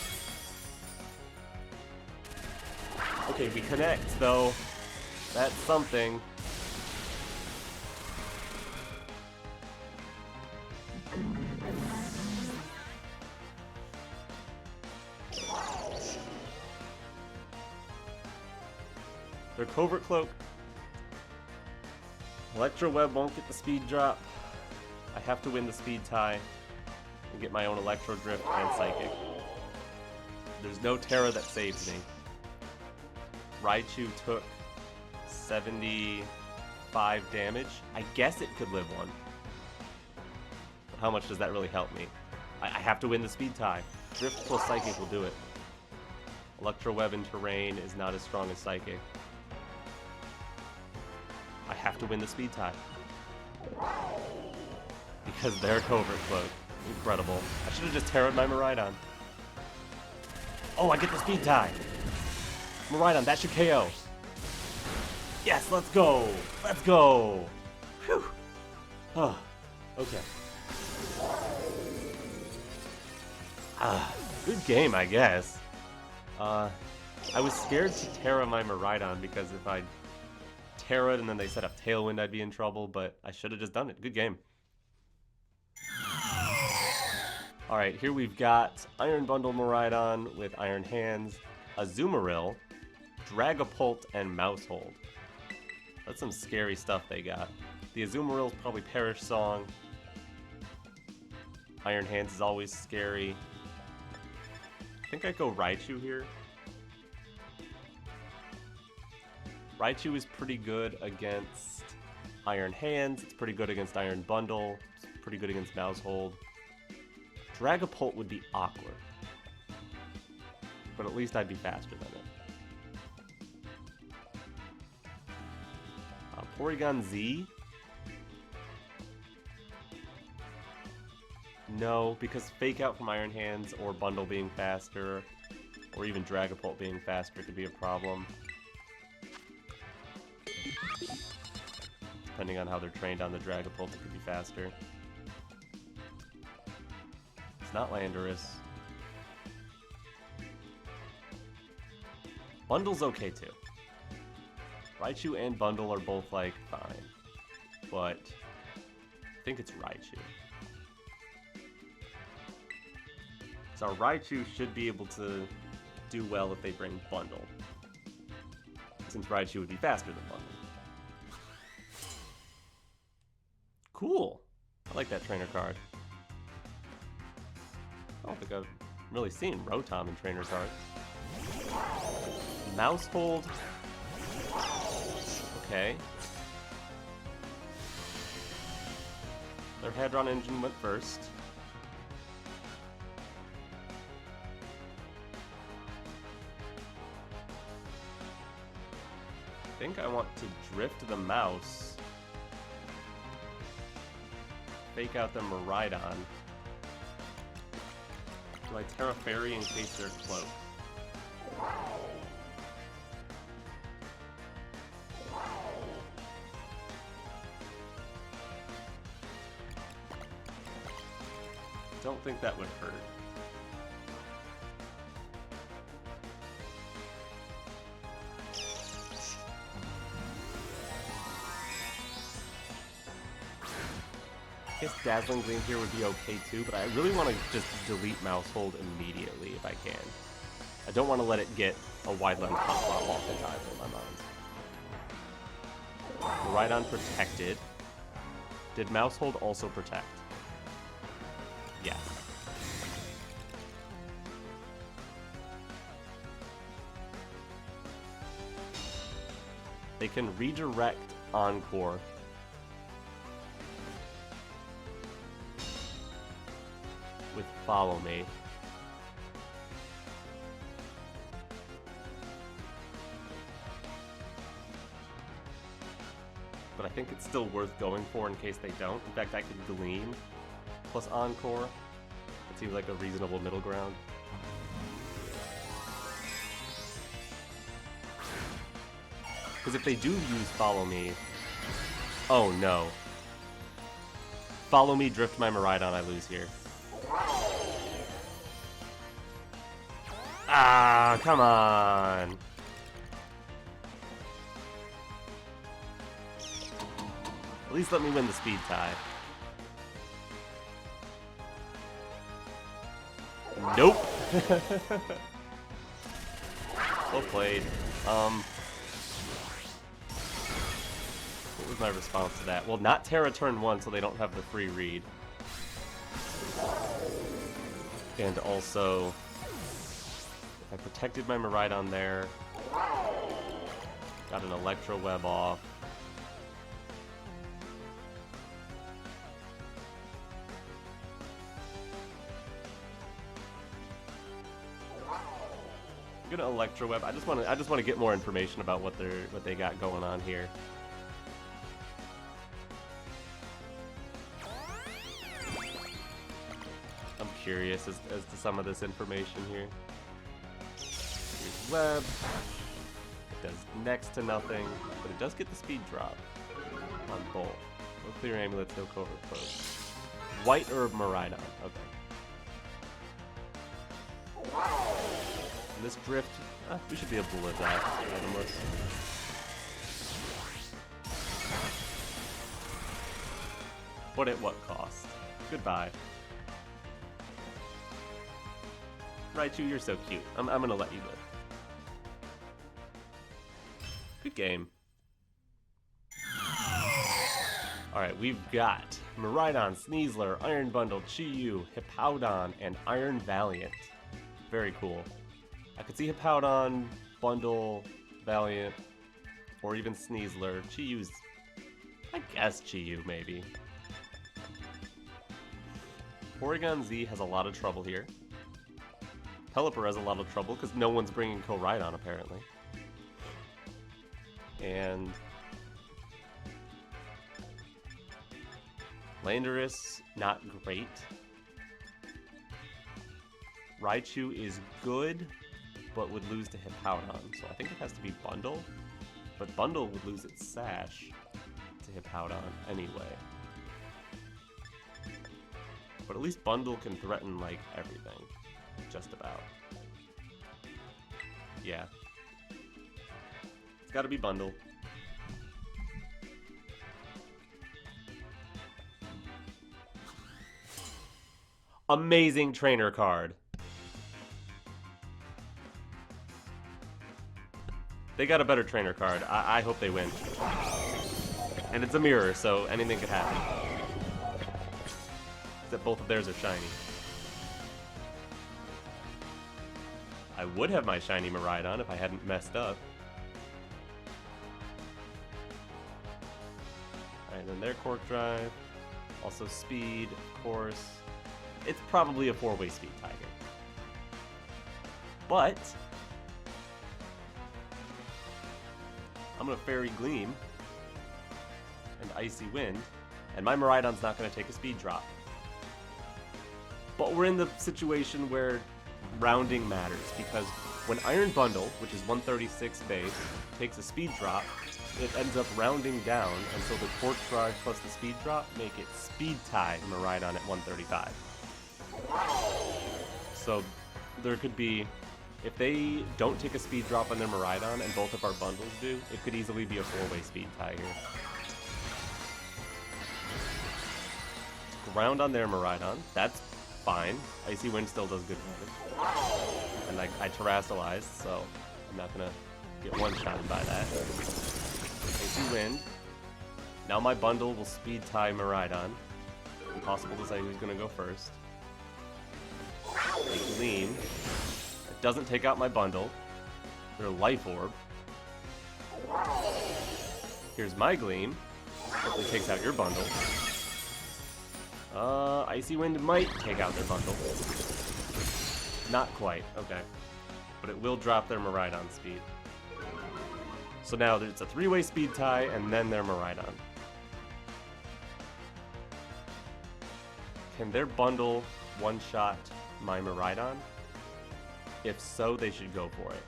Okay, we connect though. That's something. Their Covert Cloak. Electro Web won't get the speed drop. I have to win the speed tie and get my own Electro Drift and Psychic. There's no Tera that saves me. Raichu took 75 damage. I guess it could live one. But how much does that really help me? I have to win the speed tie. Drift plus Psychic will do it. Electro Web in terrain is not as strong as Psychic. I have to win the speed tie. Because they're Covert Cloak. Incredible. I should have just Tera'd my Miraidon. Oh, I get the speed tie. Miraidon, that should KO. Yes, let's go. Let's go. Whew. Oh, okay. Good game, I guess. I was scared to Tera my Miraidon because if I Tera'd and then they set up Tailwind, I'd be in trouble, but I should have just done it. Good game. Alright, here we've got Iron Bundle Miraidon with Iron Hands, Azumarill, Dragapult, and Mousehold. That's some scary stuff they got. The Azumarill's probably Perish Song. Iron Hands is always scary. I think I go Raichu here. Raichu is pretty good against Iron Hands, it's pretty good against Iron Bundle, it's pretty good against Mousehold. Dragapult would be awkward, but at least I'd be faster than it. Porygon-Z. No, because Fake Out from Iron Hands or Bundle being faster, or even Dragapult being faster could be a problem. Depending on how they're trained on the Dragapult, it could be faster. It's not Landorus. Bundle's okay too. Raichu and Bundle are both, like, fine. But I think it's Raichu. So Raichu should be able to do well if they bring Bundle, since Raichu would be faster than Bundle. Cool! I like that trainer card. I don't think I've really seen Rotom in trainer cards. Mousehold. Okay. Their Hadron engine went first. I think I want to drift the mouse. Fake out the Miraidon. Do I Tera Fairy in case they're Cloak? Don't think that would hurt. I guess Dazzling Gleam here would be okay too, but I really want to just delete Mousehold immediately if I can. I don't want to let it get a wide limb pop off in time in my mind. Miraidon protected. Did Mousehold also protect? Yes. They can redirect Encore. With Follow Me. But I think it's still worth going for in case they don't. In fact, I could Gleam plus Encore. It seems like a reasonable middle ground. Because if they do use Follow Me... Oh no. Follow Me, drift my Miraidon, I lose here. Ah, come on! At least let me win the speed tie. Nope! Well played. What was my response to that? Well, not Tera turn 1, so they don't have the free read. And also, I protected my Miraidon there. Got an Electro Web off. I'm gonna Electro Web. I just want to get more information about what they got going on here. I'm curious as to some of this information here. Here's Web. It does next to nothing, but it does get the speed drop on both. No clear amulets, no Covert close. White or Miraidon? Okay. And this drift, we should be able to live that. Itemless. But at what cost? Goodbye. Raichu, you're so cute. I'm gonna let you live. Good game. Alright, we've got Miraidon, Sneasler, Iron Bundle, Chi-Yu, Hippowdon, and Iron Valiant. Very cool. I could see Hippowdon, Bundle, Valiant, or even Sneasler. Chi-Yu's... I guess Chi-Yu, maybe. Porygon-Z has a lot of trouble here. Pelipper has a lot of trouble because no one's bringing Koraidon, apparently. And... Landorus, not great. Raichu is good, but would lose to Hippowdon, so I think it has to be Bundle. But Bundle would lose its Sash to Hippowdon anyway. But at least Bundle can threaten, like, everything. Just about. Yeah. It's gotta be Bundle. Amazing trainer card. They got a better trainer card. I hope they win. And it's a mirror, so anything could happen. Except both of theirs are shiny. I would have my shiny Miraidon if I hadn't messed up. Alright, then their Quark Drive. Also speed, of course. It's probably a 4-way speed tiger. But I'm gonna Fairy Gleam and Icy Wind, and my Miraidon's not gonna take a speed drop. But we're in the situation where rounding matters, because when Iron Bundle, which is 136 base, takes a speed drop, it ends up rounding down, and so the Quark Drive plus the speed drop make it speed tie Miraidon at 135. So there could be, if they don't take a speed drop on their Miraidon and both of our bundles do, it could easily be a 4-way speed tie here. Ground on their Miraidon, that's fine. Icy Wind still does good damage. And I terrestrialized, so I'm not gonna get one-shotted by that. Icy Wind. Now my bundle will speed tie Miraidon. Impossible to say who's gonna go first. A Gleam. It doesn't take out my bundle. Their Life Orb. Here's my Gleam. Hopefully takes out your bundle. Icy Wind might take out their bundle. Not quite, okay. But it will drop their Miraidon speed. So now it's a 3-way speed tie and then their Miraidon. Can their bundle one-shot my Miraidon? If so, they should go for it.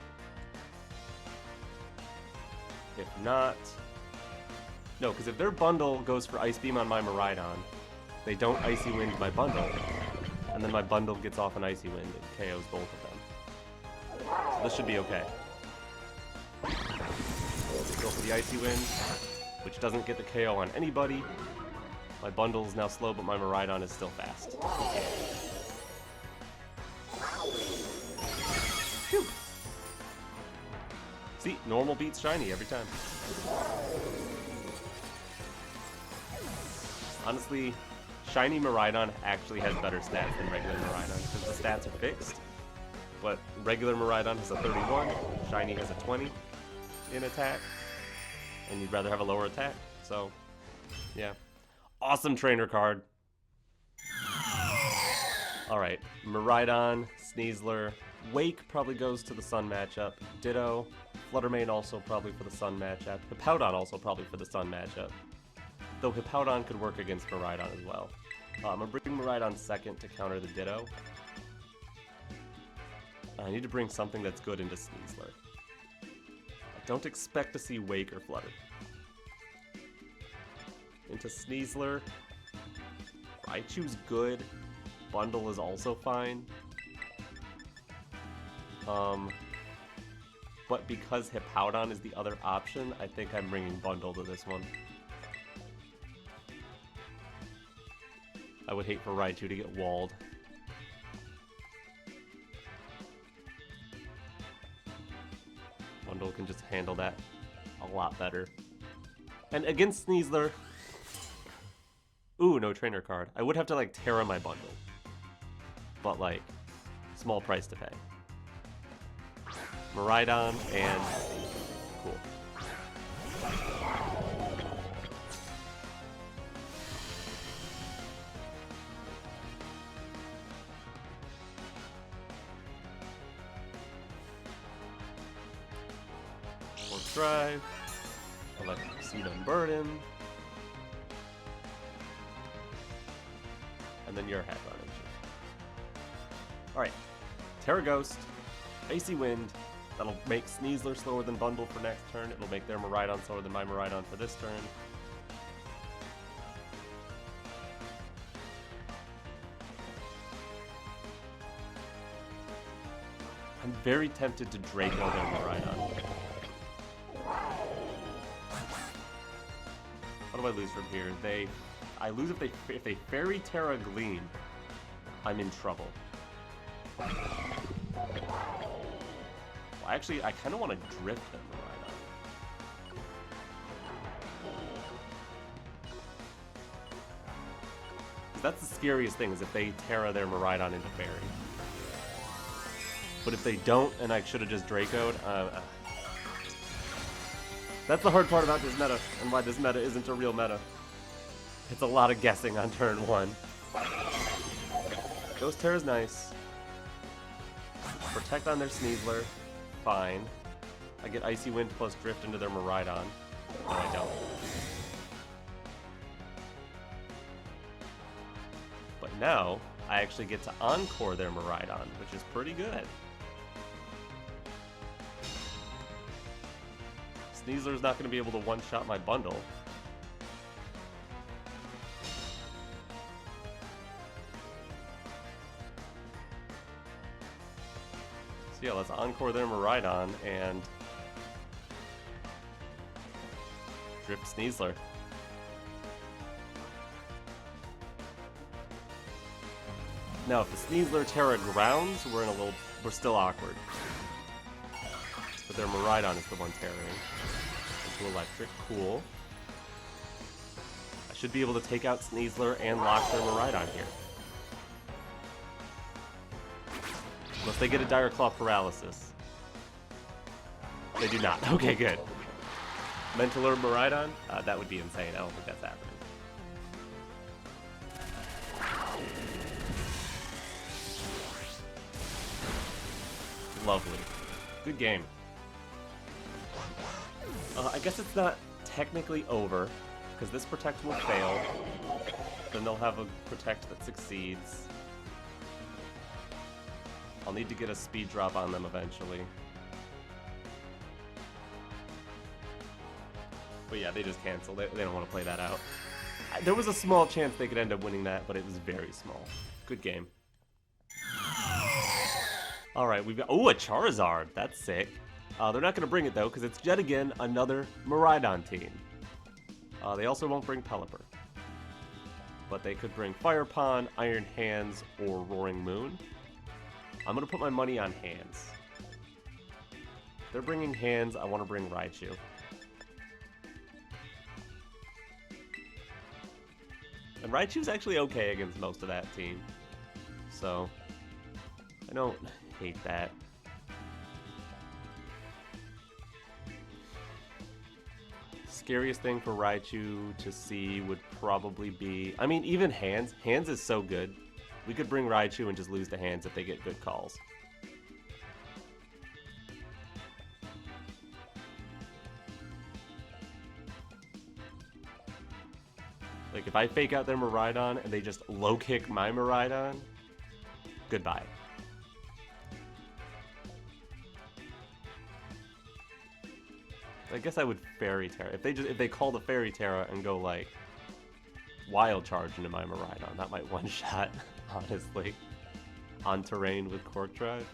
If not... No, because if their bundle goes for Ice Beam on my Miraidon, they don't Icy Wind my bundle, and then my bundle gets off an Icy Wind and KOs both of them. So this should be okay. Go for the Icy Wind, which doesn't get the KO on anybody. My bundle is now slow, but my Miraidon is still fast. Phew. See, normal beats shiny every time. Honestly, shiny Miraidon actually has better stats than regular Miraidon, because the stats are fixed. But regular Miraidon has a 31, shiny has a 20 in attack, and you'd rather have a lower attack, so yeah. Awesome trainer card. Alright, Miraidon, Sneasler, Wake probably goes to the Sun matchup, Ditto, Fluttermane also probably for the Sun matchup, Hippowdon also probably for the Sun matchup. Though Hippowdon could work against Miraidon as well. I'm going to bring Miraidon second to counter the Ditto. I need to bring something that's good into Sneasler. I don't expect to see Wake or Flutter. Into Sneasler. Raichu's good. Bundle is also fine. But because Hippowdon is the other option, I think I'm bringing Bundle to this one. I would hate for Raichu to get walled. Bundle can just handle that a lot better. And against Sneasler... Ooh, no trainer card. I would have to, like, Tera my bundle. But, like, small price to pay. Miraidon and... Cool. Drive, Electro Burden, and then your Hadron engine. Alright, Tera Ghost, Icy Wind. That'll make Sneasler slower than Bundle for next turn. It'll make their Miraidon slower than my Miraidon for this turn. I'm very tempted to Draco their Miraidon. What do I lose from here? I lose if they Fairy Tera Gleam. I'm in trouble. Well, actually, I kind of want to Drift them Miraidon. That's the scariest thing, is if they Tera their Miraidon into Fairy. But if they don't, and I should have just Draco'd, that's the hard part about this meta, and why this meta isn't a real meta. It's a lot of guessing on turn 1. Ghost Tera's nice. Protect on their Sneasler, fine. I get Icy Wind plus Drift into their Miraidon. No, I don't. But now, I actually get to Encore their Miraidon, which is pretty good. Sneasler's not going to be able to one-shot my Bundle. So yeah, let's Encore their Miraidon and Drift Sneasler. Now, if the Sneasler Tera grounds, we're still awkward. But their Miraidon is the one Terraing into Electric. Cool. I should be able to take out Sneasler and lock their Miraidon here. Unless they get a Dire Claw Paralysis. They do not. Okay, good. Mental Herb Miraidon? That would be insane. I don't think that's happening. Lovely. Good game. I guess it's not technically over, because this Protect will fail. Then they'll have a Protect that succeeds. I'll need to get a speed drop on them eventually. But yeah, they just cancel. They don't want to play that out. There was a small chance they could end up winning that, but it was very small. Good game. Alright, we've got... Oh, a Charizard! That's sick. They're not going to bring it, though, because it's yet again another Miraidon team. They also won't bring Pelipper. But they could bring Fire Pond, Iron Hands, or Roaring Moon. I'm going to put my money on Hands. If they're bringing Hands, I want to bring Raichu. And Raichu's actually okay against most of that team. So, I don't hate that. Scariest thing for Raichu to see would probably be... I mean, even Hands. Hands is so good. We could bring Raichu and just lose to Hands if they get good calls. Like, if I fake out their Miraidon and they just low-kick my Miraidon, goodbye. I guess I would Fairy Tera. If they call the Fairy Tera and go, like, Wild Charge into my Miraidon, that might one-shot, honestly, on terrain with Quark Drive.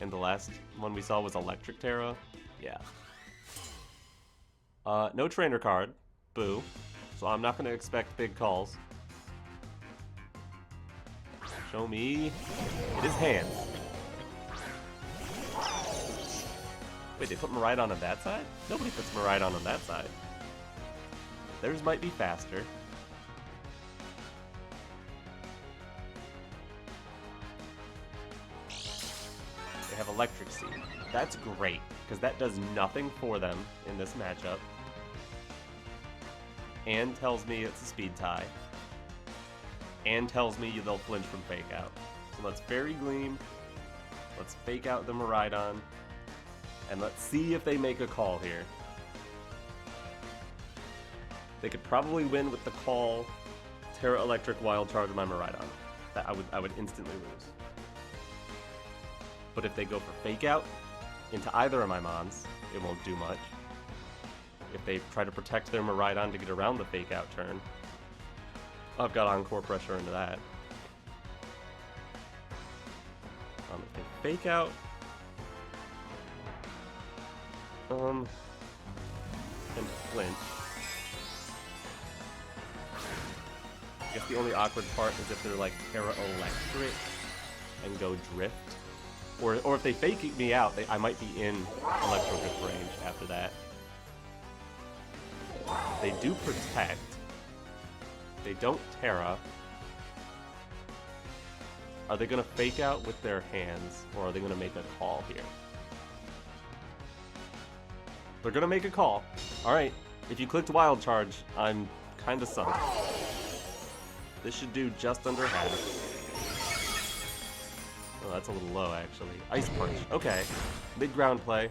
And the last one we saw was Electric Tera. Yeah. No trainer card. Boo. So I'm not going to expect big calls. Show me. It is Hands. Wait, they put Miraidon on that side? Nobody puts Miraidon on that side. Theirs might be faster. They have Electric Seed. That's great, because that does nothing for them in this matchup. And tells me it's a speed tie. And tells me they'll flinch from Fake Out. So let's Fairy Gleam. Let's Fake Out the Miraidon. And let's see if they make a call here. They could probably win with the call. Tera Electric Wild Charge my Miraidon. that I would instantly lose. But if they go for Fake Out into either of my Mons, it won't do much. If they try to protect their Miraidon to get around the Fake Out turn, I've got Encore pressure into that. If they Fake Out, and flinch. I guess the only awkward part is if they're like Tera Electric and go Drift. Or if they fake me out, I might be in Electro Drift range after that. They do protect. They don't Tera. Are they going to Fake Out with their hands, or are they going to make a call here? They're going to make a call. Alright, if you clicked Wild Charge, I'm kind of sunk. This should do just under half. Oh, that's a little low, actually. Ice Punch. Okay. Mid-ground play.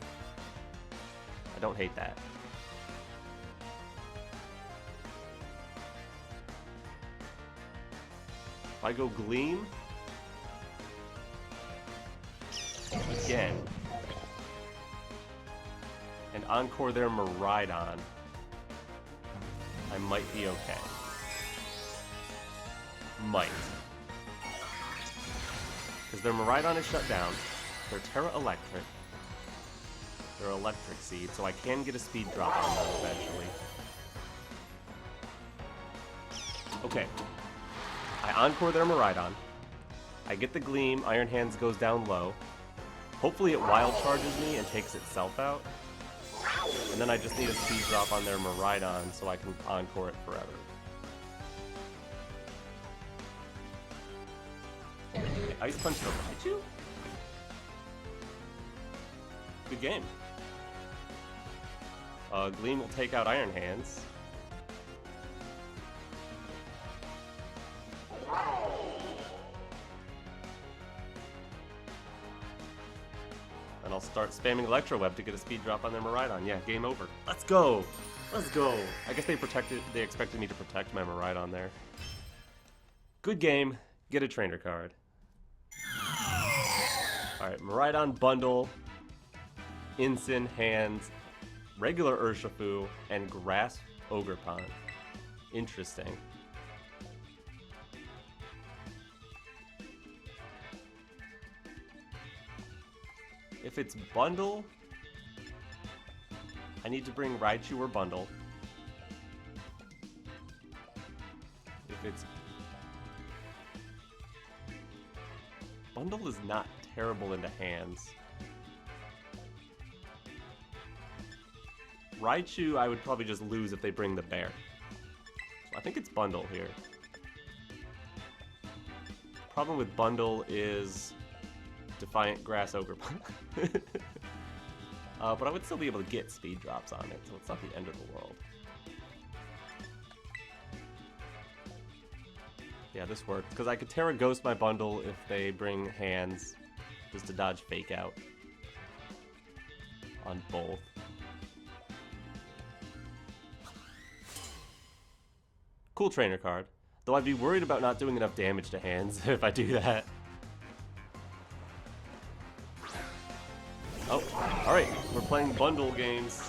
I don't hate that. If I go Gleam... again... and Encore their Miraidon, I might be okay. Might. Because their Miraidon is shut down, they're Tera Electric, they're Electric Seed, so I can get a speed drop on them eventually. Okay. I Encore their Miraidon, I get the Gleam, Iron Hands goes down low, hopefully it Wild Charges me and takes itself out, and then I just need a speed drop on their Miraidon so I can Encore it forever. Ice Punch the Raichu? Good game. Gleam will take out Iron Hands. And I'll start spamming Electro Web to get a speed drop on their Miraidon. Yeah, game over. Let's go! Let's go! I guess they expected me to protect my Miraidon there. Good game. Get a trainer card. Alright, Miraidon Bundle, Incin, Hands, regular Urshifu, and Grass Ogerpon. Interesting. If it's Bundle, I need to bring Raichu or Bundle. If it's... Bundle is not terrible into hands. Raichu, I would probably just lose if they bring the bear. So I think it's Bundle here. Problem with Bundle is Defiant Grass Ogerpon. But I would still be able to get speed drops on it, so it's not the end of the world. Yeah, this works, because I could Tera Ghost my Bundle if they bring hands, just to dodge Fake Out on both. Cool trainer card, though I'd be worried about not doing enough damage to hands if I do that. Oh, alright, we're playing bundle games.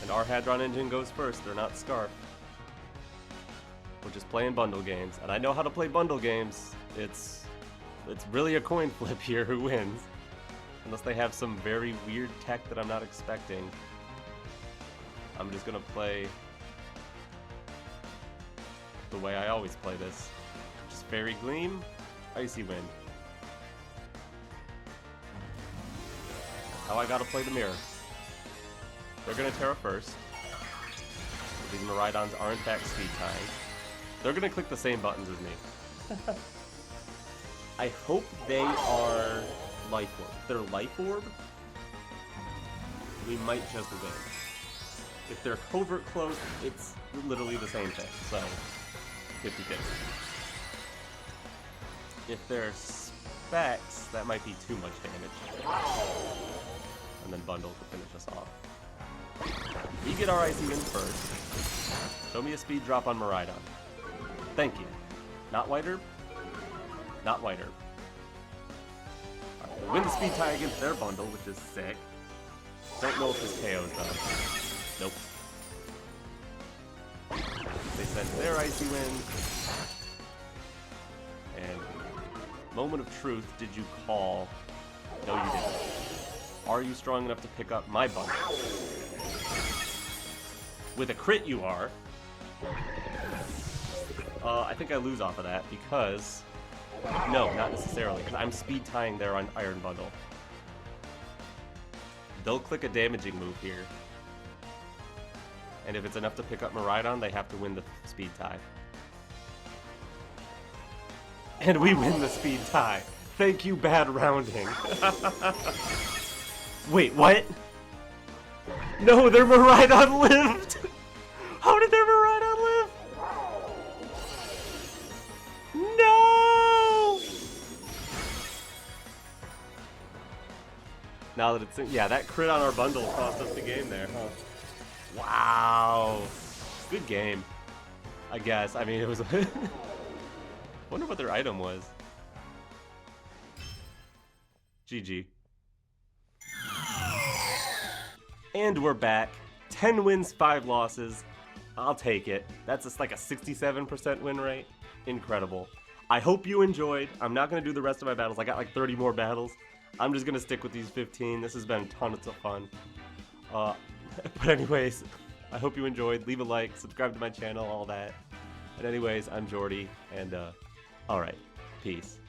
And our Hadron engine goes first, they're not Scarf. We're just playing bundle games, and I know how to play bundle games. It's really a coin flip here who wins. Unless they have some very weird tech that I'm not expecting. I'm just gonna play the way I always play this. Just Fairy Gleam, Icy Wind. That's how I gotta play the mirror. They're gonna Tera first. These Miraidons are in fact speed tying. They're gonna click the same buttons as me. I hope they are Life Orb. If they're Life Orb, we might just win. If they're Covert close, it's literally the same thing, so 50-50. If they're Specs, that might be too much damage. And then Bundle to finish us off. We get our Icy Wind first. Show me a speed drop on Miraidon. Thank you. Not White Herb? Not White Herb. Alright, we'll win the speed tie against their bundle, which is sick. Don't know if this KOs though. Nope. They send their Icy Wind. And moment of truth, did you call? No, you didn't. Are you strong enough to pick up my bundle? With a crit, you are. I think I lose off of that because... No, not necessarily, because I'm speed tying their Iron Bundle. They'll click a damaging move here. And if it's enough to pick up Miraidon, they have to win the speed tie. And we win the speed tie. Thank you, bad rounding. Wait, what? No, their Miraidon lived! How did their Miraidon live? No! Now that it's... Yeah, that crit on our bundle cost us the game there, huh? Wow. Good game. I guess. I mean, it was... Wonder what their item was. GG. And we're back. 10 wins, 5 losses. I'll take it. That's just like a 67% win rate. Incredible. I hope you enjoyed. I'm not going to do the rest of my battles. I got like 30 more battles. I'm just going to stick with these 15. This has been tons of fun. But anyways, I hope you enjoyed. Leave a like, subscribe to my channel, all that. But anyways, I'm Jordy, and alright, peace.